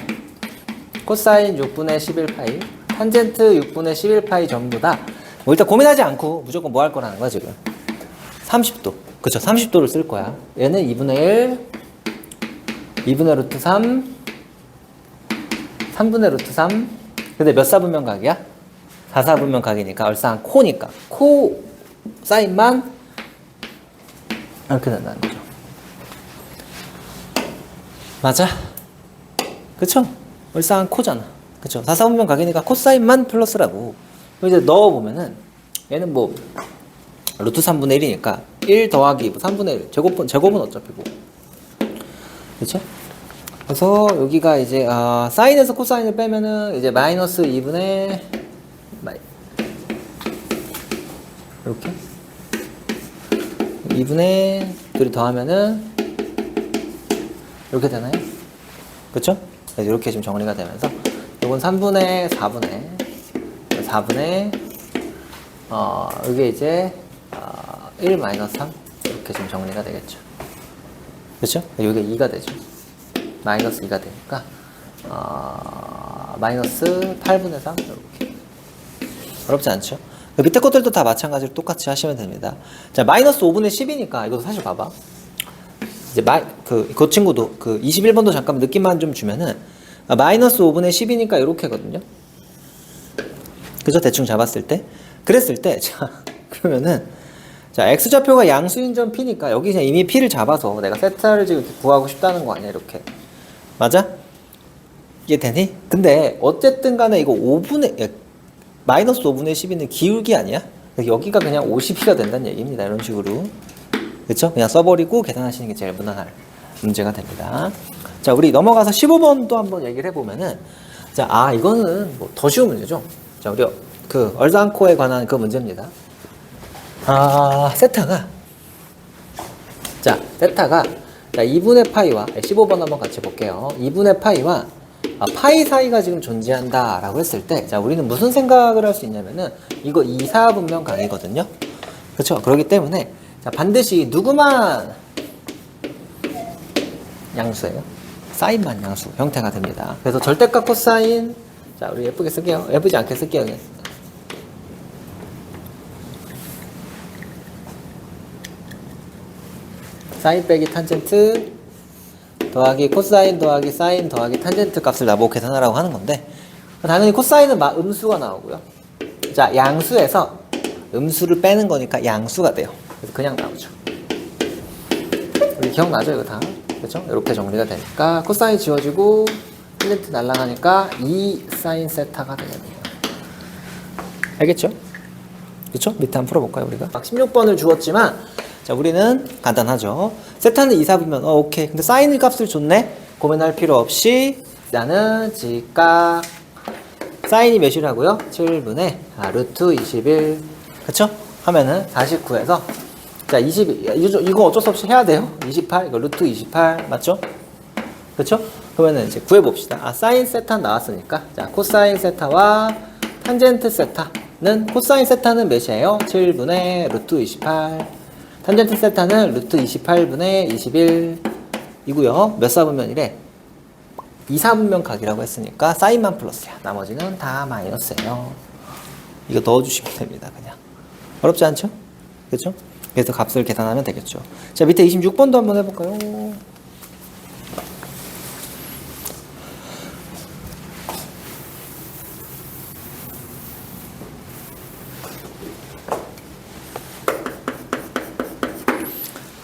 코사인 6분의 11파이, 탄젠트 6분의 11파이 전부 다 뭐 일단 고민하지 않고 무조건 뭐 할 거라는 거야, 지금? 30도. 그쵸? 30도를 쓸 거야. 얘는 2분의 1, 2분의 루트 3, 3분의 루트 3. 근데 몇 사분면 각이야? 4사분면 각이니까 얼싸한 코니까. 코 사인만 이렇게 된다는 거죠. 맞아? 그쵸? 얼싸한 코잖아. 그쵸? 4사분면 각이니까 코사인만 플러스라고. 이제 넣어보면은 얘는 뭐 루트 3분의 1이니까 1 더하기 3분의 1 제곱은 어차피 뭐. 그쵸? 그래서 여기가 이제 사인에서 코사인을 빼면은 이제 마이너스 2분의 이렇게 2분의 둘이 더하면은 이렇게 되나요? 그쵸? 그래서 이렇게 지금 정리가 되면서 이건 3분의 4분의 이게 이제 1 마이너스 3 이렇게 지금 정리가 되겠죠. 그쵸? 여기가 2가 되죠. 마이너스 2가 되니까 마이너스 8분의 3 이렇게. 어렵지 않죠? 그 밑에 것들도 다 마찬가지로 똑같이 하시면 됩니다. 자, 마이너스 5분의 10이니까 이것도 사실 봐봐. 이제 그 친구도 그 21번도 잠깐 느낌만 좀 주면은 마이너스 5분의 10이니까 이렇게거든요. 그죠? 대충 잡았을 때. 그랬을 때, 자, 그러면은, 자, x좌표가 양수인 점 p니까 여기 그냥 이미 p를 잡아서 내가 세타를 지금 구하고 싶다는 거 아니야, 이렇게. 맞아? 이게 되니? 근데, 어쨌든 간에 이거 마이너스 5분의 10이는 기울기 아니야? 여기가 그냥 52가 된다는 얘기입니다. 이런 식으로. 그쵸? 그냥 써버리고 계산하시는 게 제일 무난할 문제가 됩니다. 자, 우리 넘어가서 15번도 한번 얘기를 해보면은, 자, 이거는 뭐 더 쉬운 문제죠? 자, 우리 그 얼짱코에 관한 그 문제입니다. 세타가 자 2분의 파이와 15번 한번 같이 볼게요. 2분의 파이와 파이 사이가 지금 존재한다 라고 했을 때, 자, 우리는 무슨 생각을 할 수 있냐면은 이거 2사분면 강이거든요. 그렇죠? 그렇기 때문에 자, 반드시 누구만 양수예요? 사인만 양수 형태가 됩니다. 그래서 절대값 코사인, 자, 우리 예쁘게 쓸게요. 예쁘지 않게 쓸게요. 그냥. 사인 빼기 탄젠트 더하기 코사인 더하기 사인 더하기 탄젠트 값을 나보고 계산하라고 하는 건데, 당연히 코사인은 음수가 나오고요. 자, 양수에서 음수를 빼는 거니까 양수가 돼요. 그래서 그냥 나오죠. 우리 기억나죠, 이거 다? 그렇죠? 이렇게 정리가 되니까 코사인 지워지고 탄젠트 날라가니까 2 사인 세타가 되겠네요. 알겠죠? 그렇죠? 밑에 한번 풀어볼까요, 우리가? 16번을 주었지만, 자, 우리는 간단하죠. 세타는 2사분면 오케이. 근데 사인 값을 줬네? 고민할 필요 없이 나는 직각 사인이 몇이라고요? 7분의 루트 21. 그쵸? 하면은 49에서 자, 이거 어쩔 수 없이 해야 돼요. 28, 이거 루트 28, 맞죠? 그쵸? 그러면은 이제 구해봅시다. 아, 사인 세타 나왔으니까. 자, 코사인 세타와 탄젠트 세타는, 코사인 세타는 몇이에요? 7분의 루트 28. 탄젠트 세타는 루트 28분의 21 이고요. 몇 사분면이래? 2사분면 각이라고 했으니까 사인만 플러스야. 나머지는 다 마이너스예요. 이거 넣어주시면 됩니다. 그냥. 어렵지 않죠? 그쵸? 그래서 값을 계산하면 되겠죠. 자, 밑에 26번도 한번 해볼까요?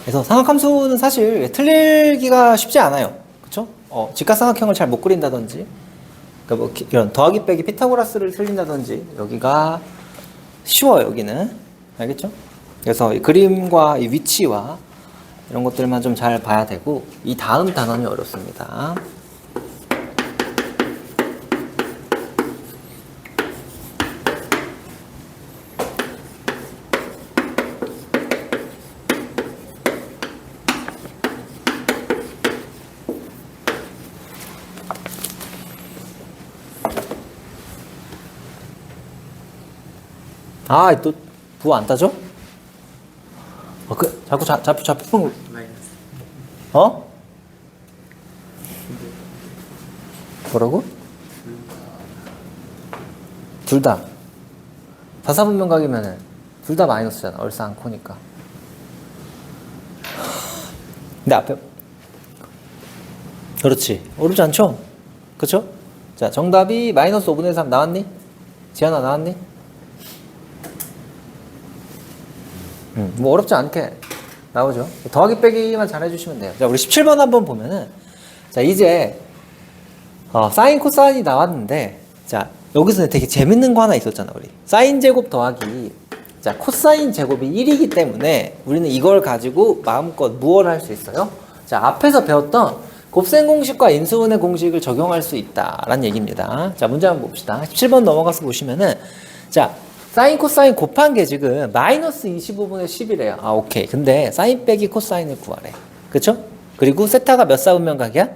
그래서 삼각함수는 사실 틀리기가 쉽지 않아요. 그쵸? 직각삼각형을 잘 못 그린다든지, 그러니까 뭐 이런 더하기 빼기 피타고라스를 틀린다든지, 여기가 쉬워요, 여기는. 알겠죠? 그래서 이 그림과 이 위치와 이런 것들만 좀 잘 봐야 되고, 이 다음 단원이 어렵습니다. 아, 또 부호 안 따져? 자꾸 자꾸 어? 뭐라고? 둘 다. 다사분면각이면은 둘 다 마이너스잖아. 얼싸안코니까. 근데 앞에 그렇지. 어렵지 않죠? 그쵸? 자, 정답이 마이너스 5분의 3 나왔니? 지현아 나왔니? 뭐 어렵지 않게 나오죠. 더하기 빼기만 잘 해주시면 돼요. 자, 우리 17번 한번 보면은, 자, 이제 사인 코사인이 나왔는데, 자, 여기서 되게 재밌는 거 하나 있었잖아. 우리 사인 제곱 더하기, 자, 코사인 제곱이 1이기 때문에 우리는 이걸 가지고 마음껏 무엇을 할 수 있어요? 자, 앞에서 배웠던 곱셈 공식과 인수분해 공식을 적용할 수 있다라는 얘기입니다. 자, 문제 한번 봅시다. 17번 넘어가서 보시면은, 자, 사인 코사인 곱한 게 지금 마이너스 25분의 10이래요. 아, 오케이. 근데 사인 빼기 코사인을 구하래. 그쵸? 그리고 세타가 몇 사분면 각이야?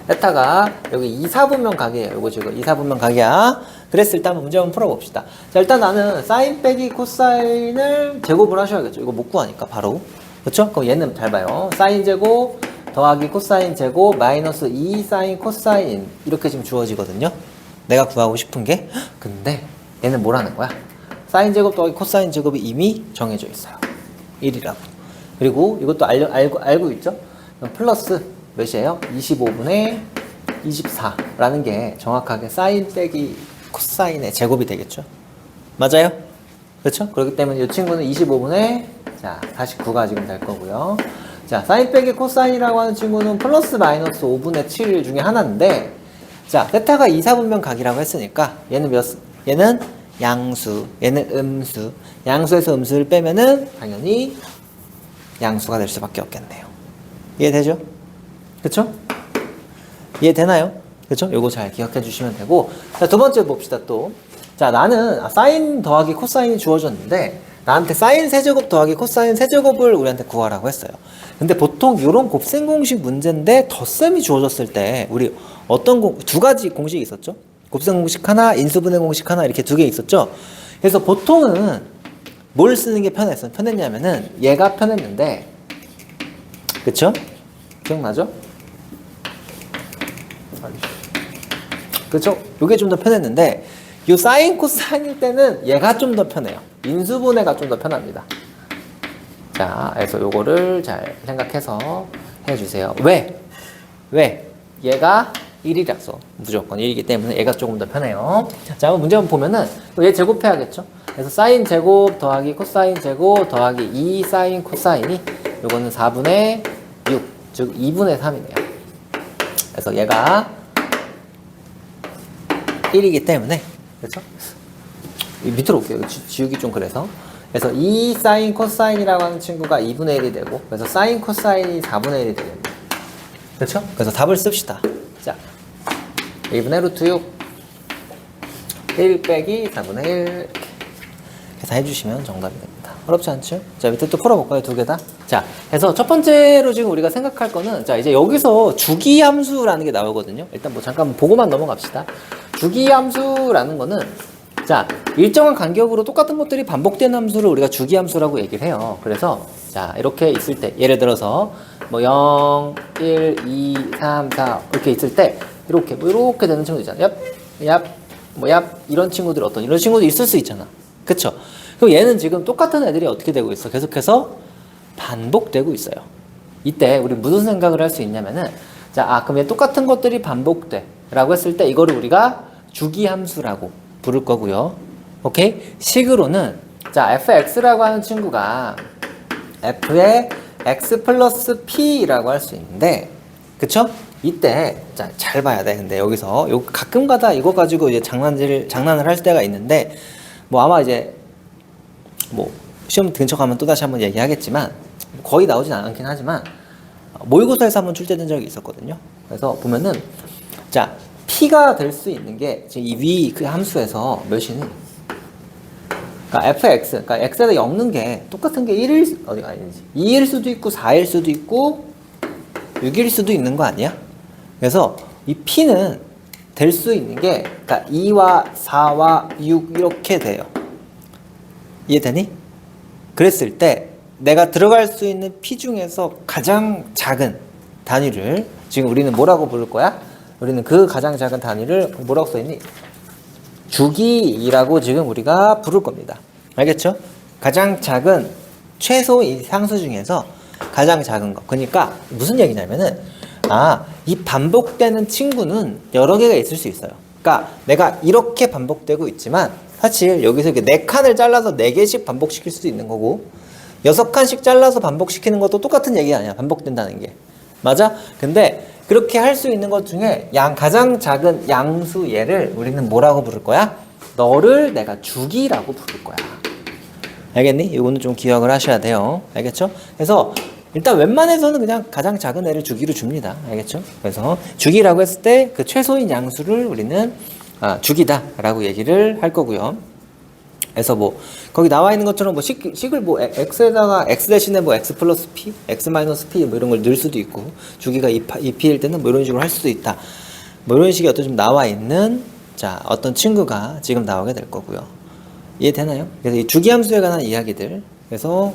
세타가 여기 2사분면 각이에요. 요거 지금 2사분면 각이야. 그랬을 때 한번 문제 한번 풀어봅시다. 자, 일단 나는 사인 빼기 코사인을 제곱을 하셔야겠죠. 이거 못 구하니까 바로. 그쵸? 그럼 얘는 잘 봐요. 사인 제곱 더하기 코사인 제곱 마이너스 2 사인 코사인 이렇게 지금 주어지거든요. 내가 구하고 싶은 게. 근데 얘는 뭐라는 거야? 사인 제곱 더하기 코사인 제곱이 이미 정해져 있어요. 1이라고. 그리고 이것도 알고 있죠? 플러스 몇이에요? 25분의 24라는 게 정확하게 사인 빼기 코사인의 제곱이 되겠죠? 맞아요? 그렇죠? 그렇기 때문에 이 친구는 25분의 자 49가 지금 될 거고요. 자, 사인 빼기 코사인이라고 하는 친구는 플러스 마이너스 5분의 7 중에 하나인데, 자, 세타가 2사분면 각이라고 했으니까 얘는 얘는 양수, 얘는 음수. 양수에서 음수를 빼면은 당연히 양수가 될 수밖에 없겠네요. 이해되죠? 그쵸? 이해되나요? 그쵸? 요거 잘 기억해 주시면 되고. 자, 두 번째 봅시다, 또. 자, 나는 사인 더하기 코사인이 주어졌는데, 나한테 사인 세제곱 더하기 코사인 세제곱을 우리한테 구하라고 했어요. 근데 보통 이런 곱셈 공식 문제인데 덧셈이 주어졌을 때 우리 두 가지 공식이 있었죠? 곱셈 공식 하나, 인수분해 공식 하나 이렇게 두 개 있었죠? 그래서 보통은 뭘 쓰는 게 편했냐면은 얘가 편했는데, 그쵸? 기억나죠? 그쵸? 요게 좀 더 편했는데, 요 사인 코사인일 때는 얘가 좀 더 편해요. 인수분해가 좀 더 편합니다. 자, 그래서 요거를 잘 생각해서 해주세요. 왜? 얘가 1이라서 무조건 1이기 때문에 얘가 조금 더 편해요. 자, 한번 문제 한번 보면은 얘 제곱해야겠죠? 그래서 사인 제곱 더하기 코사인 제곱 더하기 2 사인 코사인이 요거는 4분의 6, 즉 2분의 3이네요. 그래서 얘가 1이기 때문에, 그렇죠? 밑으로 올게요. 지우기 좀 그래서 2 사인 코사인이라고 하는 친구가 2분의 1이 되고, 그래서 사인 코사인이 4분의 1이 되겠네요. 그렇죠? 그래서 답을 씁시다. 자, 2분의 루트 6 1 빼기 4분의 1 이렇게 계산해주시면 정답이 됩니다. 어렵지 않죠? 자, 밑에 또 풀어볼까요? 두 개 다? 자, 그래서 첫 번째로 지금 우리가 생각할 거는, 자, 이제 여기서 주기함수라는 게 나오거든요. 일단 뭐 잠깐 보고만 넘어갑시다. 주기함수라는 거는, 자, 일정한 간격으로 똑같은 것들이 반복된 함수를 우리가 주기함수라고 얘기를 해요. 그래서, 자, 이렇게 있을 때, 예를 들어서, 뭐 0, 1, 2, 3, 4 이렇게 있을 때 이렇게 뭐 이렇게 되는 친구들 있잖아. 얍, 뭐 얍 이런 친구들 어떤 이런 친구도 있을 수 있잖아. 그쵸? 그럼 얘는 지금 똑같은 애들이 어떻게 되고 있어? 계속해서 반복되고 있어요. 이때 우리 무슨 생각을 할 수 있냐면은 자, 그럼 얘 똑같은 것들이 반복돼 라고 했을 때 이거를 우리가 주기함수라고 부를 거고요. 오케이? 식으로는 자, fx라고 하는 친구가 f의 x 플러스 p라고 할 수 있는데, 그쵸? 이때, 자, 잘 봐야 돼. 근데 여기서, 가끔가다 이거 가지고 이제 장난을 할 때가 있는데, 뭐 아마 이제, 뭐, 시험 근처 가면 또다시 한번 얘기하겠지만, 거의 나오진 않긴 하지만, 모의고사에서 한번 출제된 적이 있었거든요. 그래서 보면은, 자, p가 될 수 있는 게, 지금 이 위 그 함수에서 몇이니? 그러니까 fx, 그러니까 x에다 엮는 게 똑같은 게 1일, 어디가 아니지? 2일 수도 있고 4일 수도 있고 6일 수도 있는 거 아니야? 그래서 이 p는 될 수 있는 게 그러니까 2와 4와 6 이렇게 돼요. 이해되니? 그랬을 때 내가 들어갈 수 있는 p 중에서 가장 작은 단위를 지금 우리는 뭐라고 부를 거야? 우리는 그 가장 작은 단위를 뭐라고 써있니? 주기라고 지금 우리가 부를 겁니다. 알겠죠? 가장 작은 최소 이 상수 중에서 가장 작은 거. 그러니까 무슨 얘기냐면은 이 반복되는 친구는 여러 개가 있을 수 있어요. 그러니까 내가 이렇게 반복되고 있지만 사실 여기서 이렇게 4칸을 잘라서 4개씩 반복시킬 수도 있는 거고 6칸씩 잘라서 반복시키는 것도 똑같은 얘기 아니야. 반복된다는 게. 맞아? 근데 그렇게 할 수 있는 것 중에 가장 작은 양수 얘를 우리는 뭐라고 부를 거야? 너를 내가 주기라고 부를 거야. 알겠니? 이거는 좀 기억을 하셔야 돼요. 알겠죠? 그래서 일단 웬만해서는 그냥 가장 작은 애를 주기로 줍니다. 알겠죠? 그래서 주기라고 했을 때 그 최소인 양수를 우리는 주기다라고 얘기를 할 거고요. 그래서 뭐 거기 나와 있는 것처럼 뭐 식을 뭐 x에다가 x 대신에 뭐 x 플러스 p, x 마이너스 p 뭐 이런 걸 넣을 수도 있고 주기가 2p일 때는 뭐 이런 식으로 할 수도 있다. 뭐 이런 식의 어떤 좀 나와 있는 자 어떤 친구가 지금 나오게 될 거고요. 이해되나요? 그래서 이 주기함수에 관한 이야기들 그래서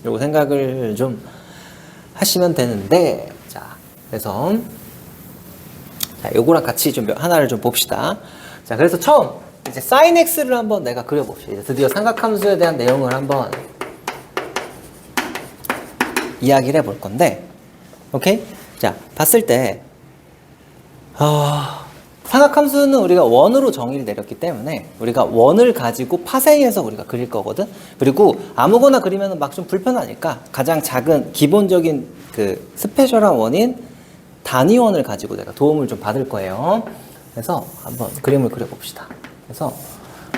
요거 생각을 좀 하시면 되는데 자 그래서 자 요거랑 같이 좀 하나를 좀 봅시다. 자 그래서 처음 이제 sin x를 한번 내가 그려봅시다. 이제 드디어 삼각함수에 대한 내용을 한번 이야기를 해볼 건데, 오케이? 자, 봤을 때, 삼각함수는 우리가 원으로 정의를 내렸기 때문에 우리가 원을 가지고 파생해서 우리가 그릴 거거든? 그리고 아무거나 그리면 막 좀 불편하니까 가장 작은 기본적인 그 스페셜한 원인 단위원을 가지고 내가 도움을 좀 받을 거예요. 그래서 한번 그림을 그려봅시다. 그래서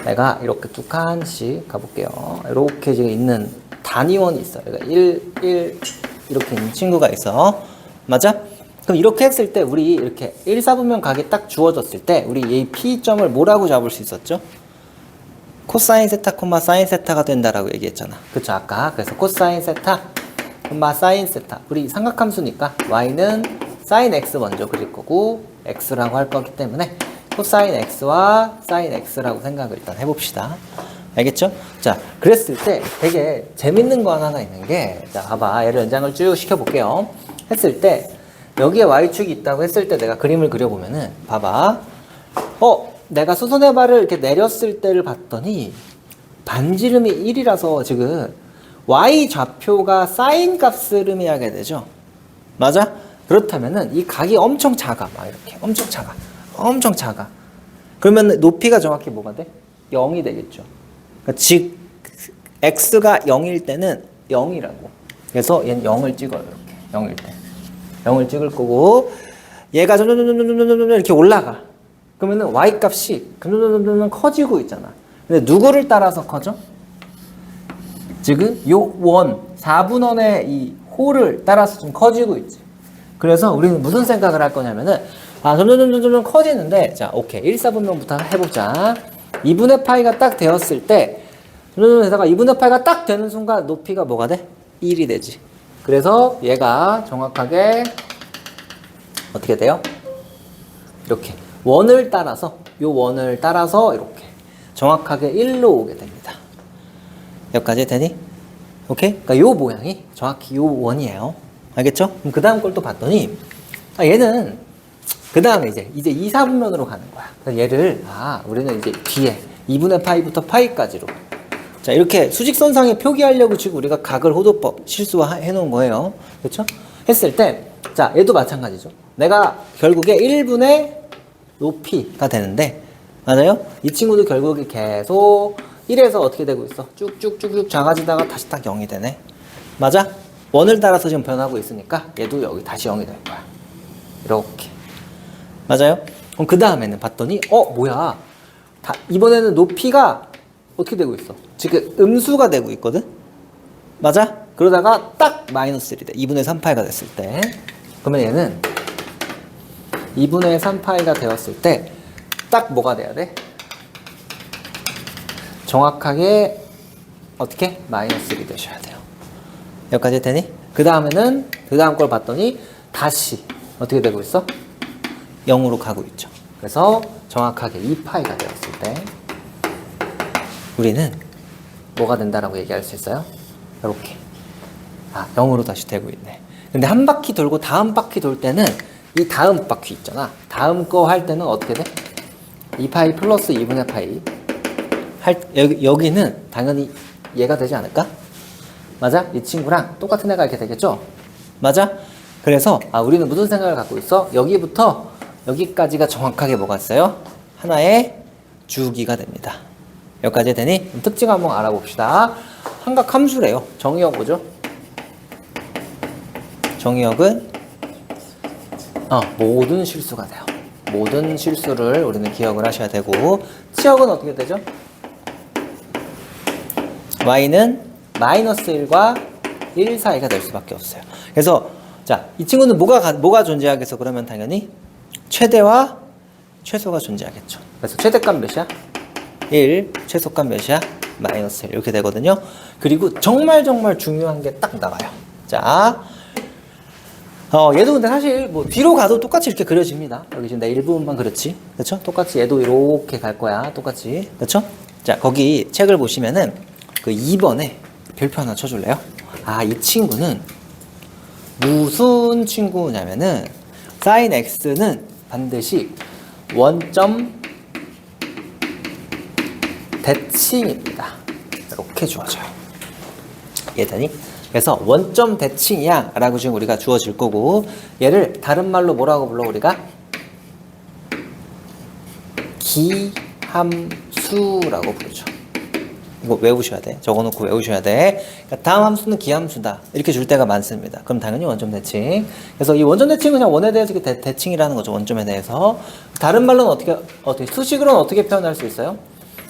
내가 이렇게 두 칸씩 가볼게요. 이렇게 지금 있는 단위원이 있어요. 그러니까 1, 1 이렇게 있는 친구가 있어. 맞아? 그럼 이렇게 했을 때 우리 이렇게 1사분면 각이 딱 주어졌을 때 우리 이 P점을 뭐라고 잡을 수 있었죠? 코사인 세타, 사인 세타가 된다라고 얘기했잖아. 그쵸? 아까. 그래서 코사인 세타, 사인 세타. 우리 삼각함수니까 Y는 사인 X 먼저 그릴 거고 X라고 할 거기 때문에 코사인 X와 사인 X라고 생각을 일단 해봅시다. 알겠죠? 자, 그랬을 때 되게 재밌는 거 하나가 있는 게, 자, 봐봐. 얘를 연장을 쭉 시켜볼게요. 했을 때, 여기에 Y축이 있다고 했을 때 내가 그림을 그려보면은, 봐봐. 내가 수선의 발을 이렇게 내렸을 때를 봤더니, 반지름이 1이라서 지금 Y 좌표가 사인 값을 의미하게 되죠? 맞아? 그렇다면은 이 각이 엄청 작아. 막 이렇게. 엄청 작아. 엄청 작아. 그러면 높이가 정확히 뭐가 돼? 0이 되겠죠. 그러니까 즉 x가 0일 때는 0이라고. 그래서 얘는 0을 찍어요. 이렇게. 0일 때. 0을 찍을 거고 얘가 점점 이렇게 올라가. 그러면은 y 값이 점점 커지고 있잖아. 근데 누구를 따라서 커져? 지금 요 원, 4분원의 이 호를 따라서 좀 커지고 있지. 그래서 우리는 무슨 생각을 할 거냐면은 점점 커지는데 자, 오케이. 1, 4분면부터 해보자. 2분의 파이가 딱 되었을 때 점점점에다가 2분의 파이가 딱 되는 순간 높이가 뭐가 돼? 1이 되지. 그래서 얘가 정확하게 어떻게 돼요? 이렇게 원을 따라서 요 원을 따라서 이렇게 정확하게 1로 오게 됩니다. 여기까지 되니? 오케이? 그러니까 요 모양이 정확히 요 원이에요. 알겠죠? 그럼 그 다음 걸 또 봤더니 얘는 그 다음에 이제 2, 4분면으로 가는 거야. 그래서 얘를 우리는 이제 뒤에 2분의 파이부터 파이까지로 자 이렇게 수직선상에 표기하려고 지금 우리가 각을 호도법 실수해 놓은 거예요. 그렇죠? 했을 때 자 얘도 마찬가지죠. 내가 결국에 1분의 높이가 되는데 맞아요? 이 친구도 결국에 계속 1에서 어떻게 되고 있어? 쭉쭉쭉쭉 작아지다가 다시 딱 0이 되네. 맞아? 원을 따라서 지금 변하고 있으니까 얘도 여기 다시 0이 될 거야. 이렇게. 맞아요? 그럼 그 다음에는 봤더니 뭐야? 이번에는 높이가 어떻게 되고 있어? 지금 음수가 되고 있거든? 맞아? 그러다가 딱 마이너스 1이 돼. 2분의 3파이가 됐을 때. 그러면 얘는 2분의 3파이가 되었을 때 딱 뭐가 돼야 돼? 정확하게 어떻게? 마이너스 1이 되셔야 돼요. 여기까지 되니? 그 다음에는 그 다음 걸 봤더니 다시 어떻게 되고 있어? 0으로 가고 있죠. 그래서 정확하게 2파이가 되었을 때 우리는 뭐가 된다라고 얘기할 수 있어요? 이렇게 0으로 다시 되고 있네. 근데 한 바퀴 돌고 다음 바퀴 돌 때는 이 다음 바퀴 있잖아. 다음 거 할 때는 어떻게 돼? 2파이 플러스 2분의 파이 여기는 당연히 얘가 되지 않을까? 맞아? 이 친구랑 똑같은 애가 이렇게 되겠죠? 맞아? 그래서 우리는 무슨 생각을 갖고 있어? 여기부터 여기까지가 정확하게 뭐가 있어요? 하나의 주기가 됩니다. 여기까지 되니? 특징 한번 알아봅시다. 삼각 함수래요. 정의역 뭐죠? 정의역은 모든 실수가 돼요. 모든 실수를 우리는 기억을 하셔야 되고 치역은 어떻게 되죠? y는 마이너스 1과 1 사이가 될 수밖에 없어요. 그래서 자, 이 친구는 뭐가 존재하겠어? 그러면 당연히 최대와 최소가 존재하겠죠. 그래서 최대값 몇이야? 1, 최소값 몇이야? 마이너스 1 이렇게 되거든요. 그리고 정말 중요한 게 딱 나와요. 자, 얘도 근데 사실 뭐 뒤로 가도 똑같이 이렇게 그려집니다. 여기 지금 내 일부분만 그렇지, 그렇죠? 똑같이 얘도 이렇게 갈 거야, 똑같이, 그렇죠? 자, 거기 책을 보시면은 그 2번에 별표 하나 쳐줄래요? 이 친구는 무슨 친구냐면은 sin x는 반드시 원점 대칭입니다. 이렇게 주어져요. 이해되니? 그래서 원점 대칭이야 라고 지금 우리가 주어질 거고 얘를 다른 말로 뭐라고 불러 우리가? 기함수라고 부르죠. 이거 외우셔야 돼. 적어놓고 외우셔야 돼. 그러니까 다음 함수는 기함수다 이렇게 줄 때가 많습니다. 그럼 당연히 원점 대칭. 그래서 이 원점 대칭은 그냥 원에 대해서 대칭이라는 거죠. 원점에 대해서. 다른 말로는 어떻게 수식으로는 어떻게 표현할 수 있어요?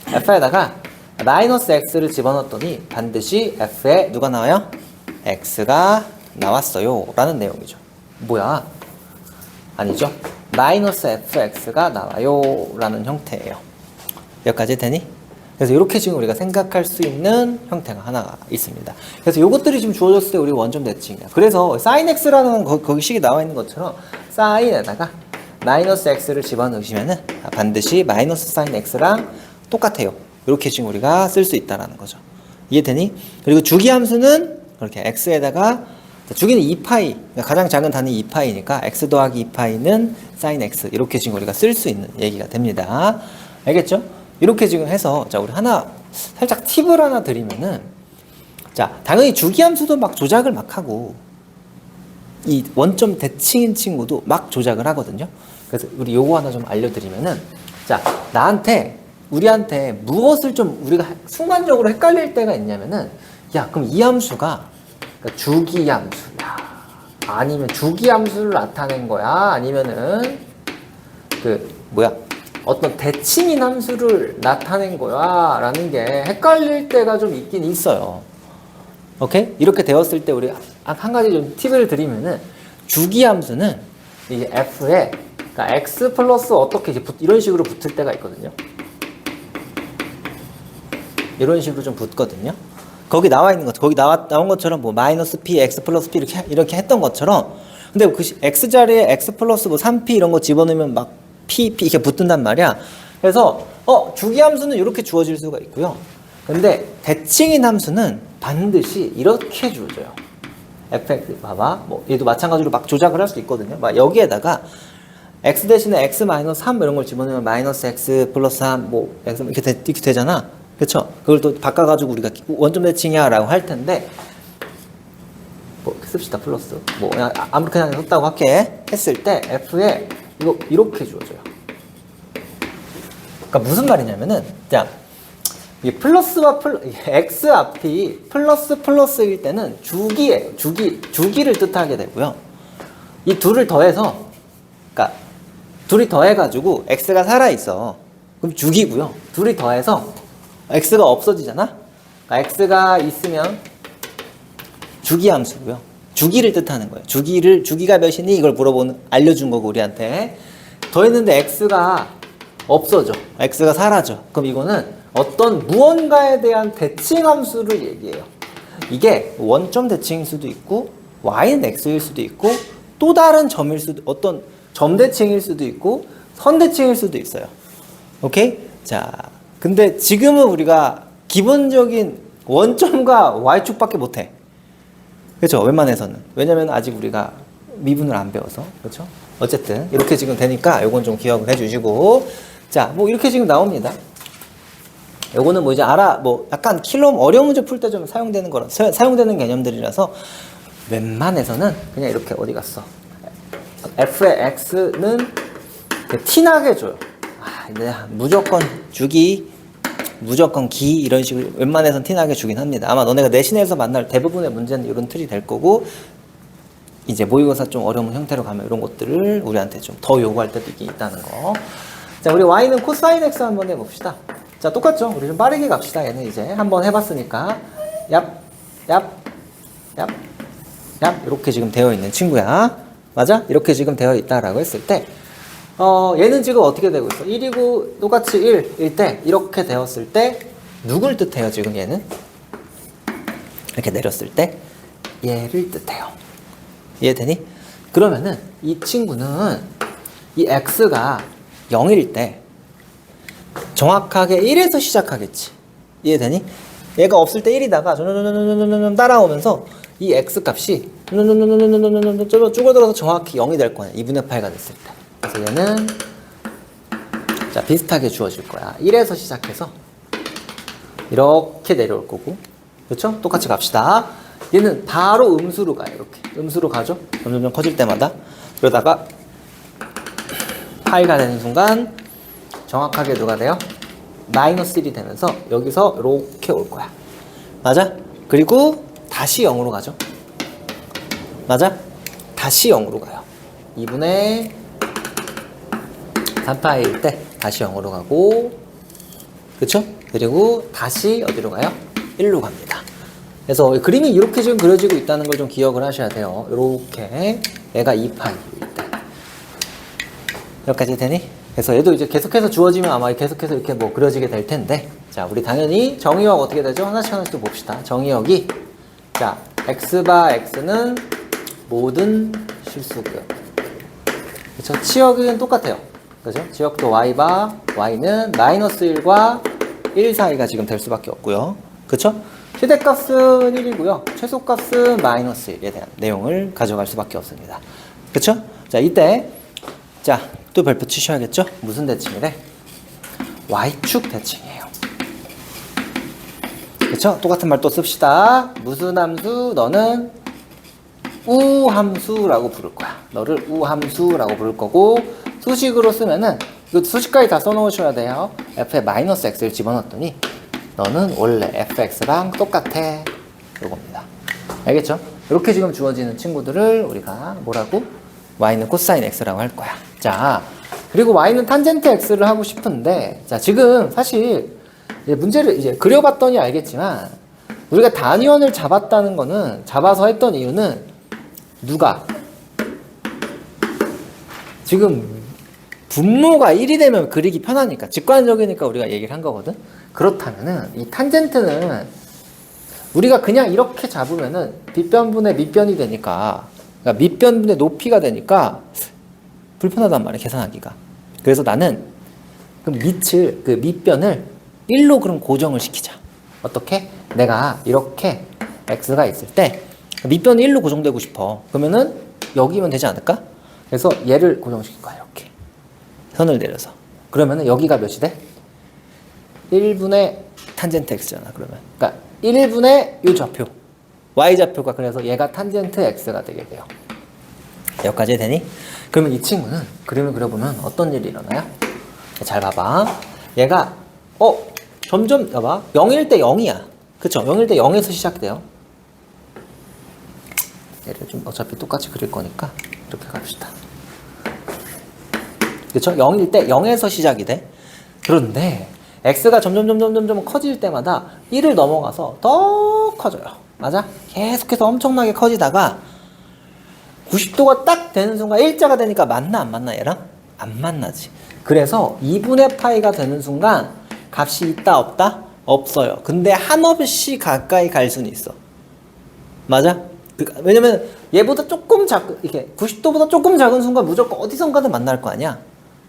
f에다가 마이너스 x를 집어넣었더니 반드시 f에 누가 나와요? x가 나왔어요 라는 내용이죠. 뭐야? 아니죠. 마이너스 fx가 나와요 라는 형태예요. 여기까지 되니? 그래서 이렇게 지금 우리가 생각할 수 있는 형태가 하나가 있습니다. 그래서 이것들이 지금 주어졌을 때 우리 원점 대칭이야. 그래서 sin x라는 거기 식이 나와 있는 것처럼 sin에다가 마이너스 x를 집어넣으시면은 반드시 마이너스 sin x랑 똑같아요. 이렇게 지금 우리가 쓸 수 있다라는 거죠. 이해되니? 그리고 주기함수는 그렇게 x에다가 주기는 2파이, 그러니까 가장 작은 단위 2파이니까 x 더하기 2파이는 sin x 이렇게 지금 우리가 쓸 수 있는 얘기가 됩니다. 알겠죠? 이렇게 지금 해서 자 우리 살짝 팁을 하나 드리면은 자 당연히 주기함수도 막 조작을 막 하고 이 원점 대칭인 친구도 막 조작을 하거든요. 그래서 우리 요거 하나 좀 알려드리면은 자 우리한테 무엇을 좀 우리가 순간적으로 헷갈릴 때가 있냐면은 야 그럼 이 함수가 그러니까 주기함수야 아니면 주기함수를 나타낸 거야 아니면은 어떤 대칭인 함수를 나타낸 거야 라는 게 헷갈릴 때가 좀 있긴 있어요. 오케이? 이렇게 되었을 때 우리 한 가지 좀 팁을 드리면은 주기함수는 이게 f에 그러니까 x 플러스 어떻게 이런 식으로 붙을 때가 있거든요. 이런 식으로 좀 붙거든요. 거기 나와 있는 것, 거기 나온 것처럼 뭐 마이너스 p, x 플러스 p 이렇게 했던 것처럼. 근데 그 x 자리에 x 플러스 뭐 3p 이런 거 집어넣으면 막 p 이렇게 붙는단 말이야. 그래서 주기 함수는 이렇게 주어질 수가 있고요. 근데 대칭인 함수는 반드시 이렇게 주어져요. fx 봐봐. 뭐 얘도 마찬가지로 막 조작을 할 수 있거든요. 막 여기에다가 x 대신에 x 마이너스 3 이런 걸 집어넣으면 마이너스 x 플러스 3 뭐 x 이렇게 되잖아. 그렇죠? 그걸 또 바꿔가지고 우리가 원점 대칭이야라고 할 텐데 뭐 씁시다. 플러스 뭐 그냥 아무리 그냥 썼다고 할게. 했을 때 f에 이거 이렇게 주어져요. 그러니까 무슨 말이냐면은 자, 이 플러스와 x 앞이 플러스일 때는 주기예요. 주기를 뜻하게 되고요. 이 둘을 더해서 그러니까 둘이 더해가지고 x가 살아있어. 그럼 주기고요. 둘이 더해서 x가 없어지잖아. 그러니까 x가 있으면 주기 함수고요. 주기를 뜻하는 거예요. 주기가 몇이니 이걸 알려준 거고 우리한테. 더했는데 x가 없어져. x가 사라져. 그럼 이거는 어떤 무언가에 대한 대칭 함수를 얘기해요. 이게 원점 대칭일 수도 있고 y는 x일 수도 있고 또 다른 점일 수도 어떤 점 대칭일 수도 있고 선 대칭일 수도 있어요. 오케이? 자, 근데 지금은 우리가 기본적인 원점과 y축밖에 못해. 그렇죠? 웬만해서는. 왜냐면 아직 우리가 미분을 안 배워서. 그렇죠? 어쨌든 이렇게 지금 되니까 요건 좀 기억을 해주시고. 자, 뭐 이렇게 지금 나옵니다. 요거는 뭐 이제 뭐 약간 어려운 문제 풀 때 좀 사용되는 개념들이라서 웬만해서는 그냥 이렇게 어디 갔어? f의 x는 티나게 줘요. 무조건 주기, 무조건 기 이런 식으로 웬만해서는 티나게 주긴 합니다. 아마 너네가 내신에서 만날 대부분의 문제는 이런 틀이 될 거고 이제 모의고사 좀 어려운 형태로 가면 이런 것들을 우리한테 좀 더 요구할 때도 있다는 거. 자, 우리 y는 코사인 x 한번 해봅시다. 자, 똑같죠? 우리 좀 빠르게 갑시다. 얘는 이제 한번 해봤으니까 얍 이렇게 지금 되어 있는 친구야. 맞아? 이렇게 지금 되어 있다라고 했을 때 얘는 지금 어떻게 되고 있어? 1이고 똑같이 1일 때 이렇게 되었을 때 누굴 뜻해요? 지금 얘는? 이렇게 내렸을 때 얘를 뜻해요. 이해되니? 그러면은 이 친구는 이 x가 0일 때 정확하게 1에서 시작하겠지. 이해되니? 얘가 없을 때 1이다가 점점점점점점 따라오면서 이 x 값이 줄어들어서 정확히 0이 될 거야. 2분의 8가 됐을 때. 그래서 얘는 자 비슷하게 주어질 거야. 1에서 시작해서 이렇게 내려올 거고, 그렇죠? 똑같이 갑시다. 얘는 바로 음수로 가요. 이렇게 음수로 가죠. 점점 커질 때마다. 그러다가 파이가 되는 순간 정확하게 누가 돼요? 마이너스 1이 되면서 여기서 이렇게 올 거야. 맞아? 그리고 다시 0으로 가죠. 맞아? 다시 0으로 가요. 2분의 3파이일 때 다시 0으로 가고, 그쵸? 그리고 다시 어디로 가요? 1로 갑니다. 그래서 그림이 이렇게 지금 그려지고 있다는 걸 좀 기억을 하셔야 돼요. 이렇게 얘가 2파이일 때 여기까지 되니? 그래서 얘도 이제 계속해서 주어지면 아마 계속해서 이렇게 뭐 그려지게 될 텐데, 자, 우리 당연히 정의역 어떻게 되죠? 하나씩 또 봅시다. 정의역이 자, x바 x는 모든 실수고요. 그렇죠? 치역은 똑같아요. 그죠? 지역도 y바 y는 마이너스 1과 1 사이가 지금 될 수밖에 없고요. 그쵸? 최대값은 1이고요. 최소값은 마이너스 1에 대한 내용을 가져갈 수밖에 없습니다. 그쵸? 자, 이때 자, 또 별표 치셔야겠죠? 무슨 대칭이래? y축 대칭이에요. 그쵸? 똑같은 말 또 씁시다. 무슨 함수? 너는 우함수라고 부를 거야. 너를 우함수라고 부를 거고, 수식으로 쓰면은 이거 수식까지 다 써놓으셔야 돼요. f에 마이너스 x를 집어넣었더니 너는 원래 fx랑 똑같아. 요겁니다. 알겠죠? 이렇게 지금 주어지는 친구들을 우리가 뭐라고? y는 코사인 x라고 할 거야. 자, 그리고 y는 탄젠트 x를 하고 싶은데, 자, 지금 사실 문제를 이제 그려봤더니 알겠지만 우리가 단위원을 잡았다는 거는, 잡아서 했던 이유는 누가? 지금 분모가 1이 되면 그리기 편하니까, 직관적이니까 우리가 얘기를 한 거거든. 그렇다면은 이 탄젠트는 우리가 그냥 이렇게 잡으면은 빗변분의 밑변이 되니까, 그러니까 밑변분의 높이가 되니까 불편하단 말이야, 계산하기가. 그래서 나는 그 밑을, 그 밑변을 1로 그럼 고정을 시키자. 어떻게? 내가 이렇게 x가 있을 때 밑변이 1로 고정되고 싶어. 그러면은 여기면 되지 않을까? 그래서 얘를 고정시킬 거야, 이렇게. 선을 내려서. 그러면은 여기가 몇이 돼? 1분의 탄젠트 x잖아, 그러면. 그러니까 1분의 요 좌표. y좌표가, 그래서 얘가 탄젠트 x가 되게 돼요. 여기까지 되니? 그러면 이 친구는 그림을 그려보면 어떤 일이 일어나요? 잘 봐봐. 얘가 점점 봐봐. 0일 때 0이야. 그쵸? 0일 때 0에서 시작돼요. 얘를 좀 어차피 똑같이 그릴 거니까 이렇게 갑시다. 그쵸? 0일 때 0에서 시작이 돼. 그런데 x가 점점 커질 때마다 1을 넘어가서 더 커져요. 맞아? 계속해서 엄청나게 커지다가 90도가 딱 되는 순간 일자가 되니까 만나 안 만나 얘랑? 안 만나지. 그래서 2분의 파이가 되는 순간 값이 있다 없다? 없어요. 근데 한없이 가까이 갈 수는 있어. 맞아? 왜냐면 얘보다 조금 이렇게 90도보다 조금 작은 순간 무조건 어디선가는 만날 거 아니야.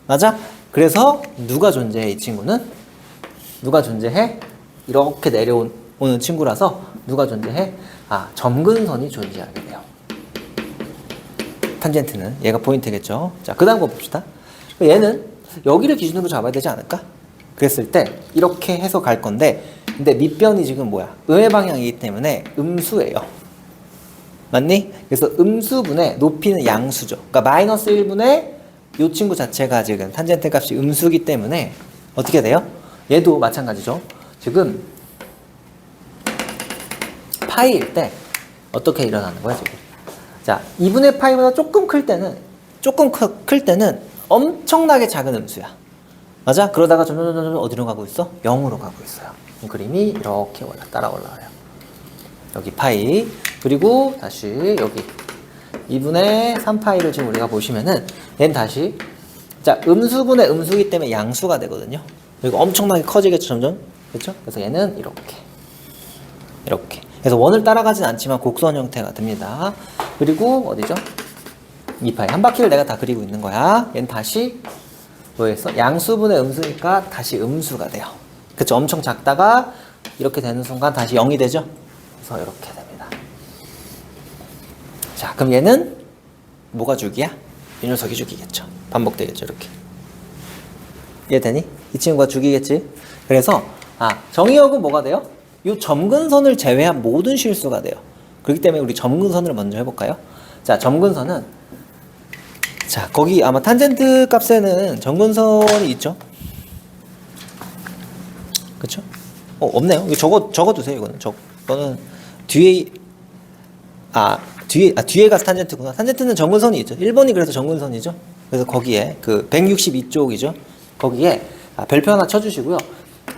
맞아? 그래서 누가 존재해, 이 친구는? 누가 존재해? 이렇게 내려오는 친구라서 누가 존재해? 점근선이 존재하게 돼요. 탄젠트는 얘가 포인트겠죠. 자, 그 다음 거 봅시다. 얘는 여기를 기준으로 잡아야 되지 않을까? 그랬을 때 이렇게 해서 갈 건데, 근데 밑변이 지금 뭐야? 음의 방향이기 때문에 음수예요. 맞니? 그래서 음수분의 높이는 양수죠. 그러니까 마이너스 1분의 이 친구 자체가 지금 탄젠트 값이 음수기 때문에 어떻게 돼요? 얘도 마찬가지죠. 지금 파이일 때 어떻게 일어나는 거야, 지금? 자, 2분의 파이보다 조금 클 때는 엄청나게 작은 음수야. 맞아? 그러다가 점점 어디로 가고 있어? 0으로 가고 있어요. 그림이 이렇게 따라 올라와요. 여기 파이, 그리고 다시 여기 2분의 3파이를 지금 우리가 보시면은 얘는 다시, 자, 음수분의 음수기 때문에 양수가 되거든요. 그리고 엄청나게 커지겠죠, 점점. 그렇죠? 그래서 얘는 이렇게 그래서 원을 따라가진 않지만 곡선 형태가 됩니다. 그리고 어디죠? 2파이. 한 바퀴를 내가 다 그리고 있는 거야. 얘는 다시 뭐였어? 양수분의 음수니까 다시 음수가 돼요. 그쵸? 엄청 작다가 이렇게 되는 순간 다시 0이 되죠? 그래서 이렇게 됩니다. 자, 그럼 얘는 뭐가 주기야? 이 녀석이 주기겠죠. 반복되겠죠, 이렇게. 이해되니? 이 친구가 주기겠지? 그래서 정의역은 뭐가 돼요? 이 점근선을 제외한 모든 실수가 돼요. 그렇기 때문에 우리 점근선을 먼저 해볼까요? 자, 점근선은, 자, 거기 아마 탄젠트 값에는 점근선이 있죠? 그쵸? 없네요. 이거 적어두세요, 이거는. 이거는 뒤에가 탄젠트구나. 탄젠트는 점근선이 있죠. 1번이 그래서 점근선이죠. 그래서 거기에, 162쪽이죠. 거기에, 별표 하나 쳐주시고요.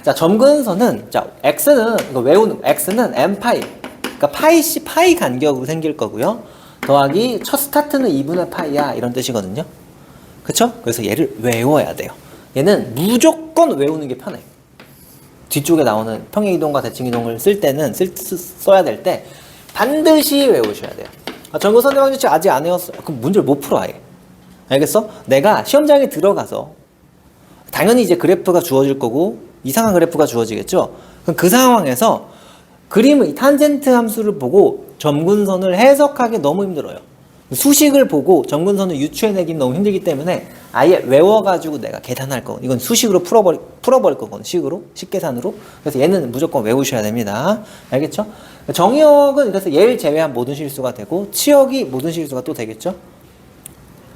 자, 점근선은, 자, x는, 이거 외우는, x는 n파이. 그러니까 파이씨 파이 간격으로 생길 거고요. 더하기 첫 스타트는 2분의 파이야, 이런 뜻이거든요. 그쵸? 그래서 얘를 외워야 돼요. 얘는 무조건 외우는 게 편해. 뒤쪽에 나오는 평행이동과 대칭이동을 쓸 때는 써야 될 때 반드시 외우셔야 돼요. 점근선의 방정식 아직 안 외웠어요. 그럼 문제를 못 풀어, 아예. 알겠어? 내가 시험장에 들어가서 당연히 이제 그래프가 주어질 거고 이상한 그래프가 주어지겠죠? 그럼 그 상황에서 그림의 탄젠트 함수를 보고 점근선을 해석하기 너무 힘들어요. 수식을 보고 점근선을 유추해내기 너무 힘들기 때문에 아예 외워가지고 내가 계산할 거. 이건 수식으로 풀어버릴 거거든. 식계산으로. 그래서 얘는 무조건 외우셔야 됩니다. 알겠죠? 정의역은 그래서 얘를 제외한 모든 실수가 되고 치역이 모든 실수가 또 되겠죠?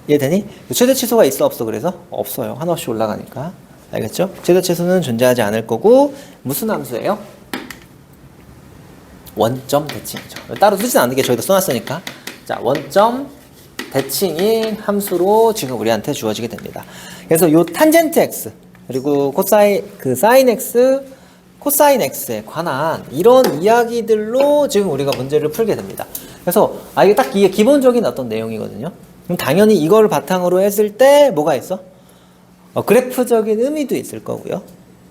이해되니? 최대 치수가 있어 없어? 그래서 없어요. 한없이 올라가니까. 알겠죠? 최대 치수는 존재하지 않을 거고 무슨 함수예요? 원점 대칭이죠. 따로 쓰진 않는 게 저희도 써놨으니까. 자, 원점 대칭인 함수로 지금 우리한테 주어지게 됩니다. 그래서 요 탄젠트 x 그리고 사인 x, 코사인 x에 관한 이런 이야기들로 지금 우리가 문제를 풀게 됩니다. 그래서 이게 기본적인 어떤 내용이거든요. 그럼 당연히 이걸 바탕으로 했을 때 뭐가 있어? 그래프적인 의미도 있을 거고요.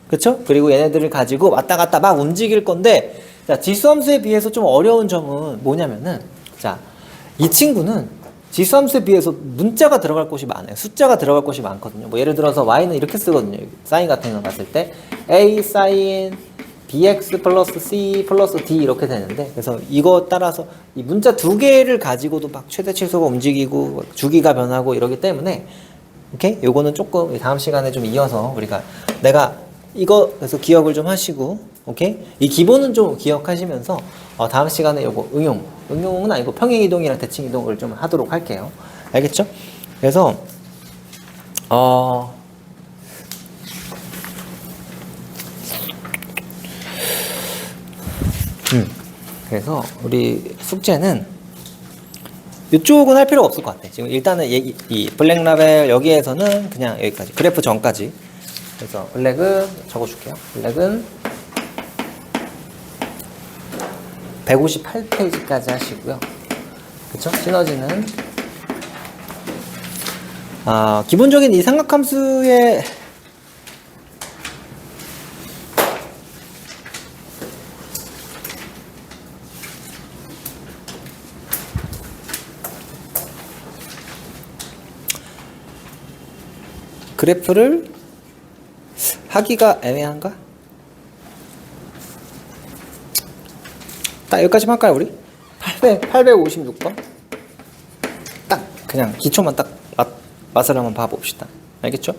그쵸? 그리고 얘네들을 가지고 왔다 갔다 막 움직일 건데, 자, 지수함수에 비해서 좀 어려운 점은 뭐냐면은, 자, 이 친구는 지수함수에 비해서 문자가 들어갈 곳이 많아요. 숫자가 들어갈 곳이 많거든요. 뭐 예를 들어서 y는 이렇게 쓰거든요. 사인 같은 거 봤을 때 a 사인 bx 플러스 c 플러스 d 이렇게 되는데, 그래서 이거 따라서 이 문자 두 개를 가지고도 막 최대 최소가 움직이고 주기가 변하고 이러기 때문에, 오케이? 요거는 조금 다음 시간에 좀 이어서 우리가 내가 이거 그래서 기억을 좀 하시고, 오케이? 이 기본은 좀 기억하시면서 다음 시간에 요거 응용은 아니고 평행 이동이랑 대칭 이동을 좀 하도록 할게요. 알겠죠? 그래서 그래서 우리 숙제는 이쪽은 할 필요가 없을 것 같아. 지금 일단은 이 블랙 라벨 여기에서는 그냥 여기까지 그래프 전까지. 그래서 블랙은 적어줄게요. 블랙은 158페이지까지 하시고요. 그쵸? 시너지는 기본적인 이 삼각함수의 그래프를 하기가 애매한가? 딱 여기까지만 할까요, 우리? 856번? 딱 그냥 기초만 딱 맛을 한번 봐봅시다. 알겠죠?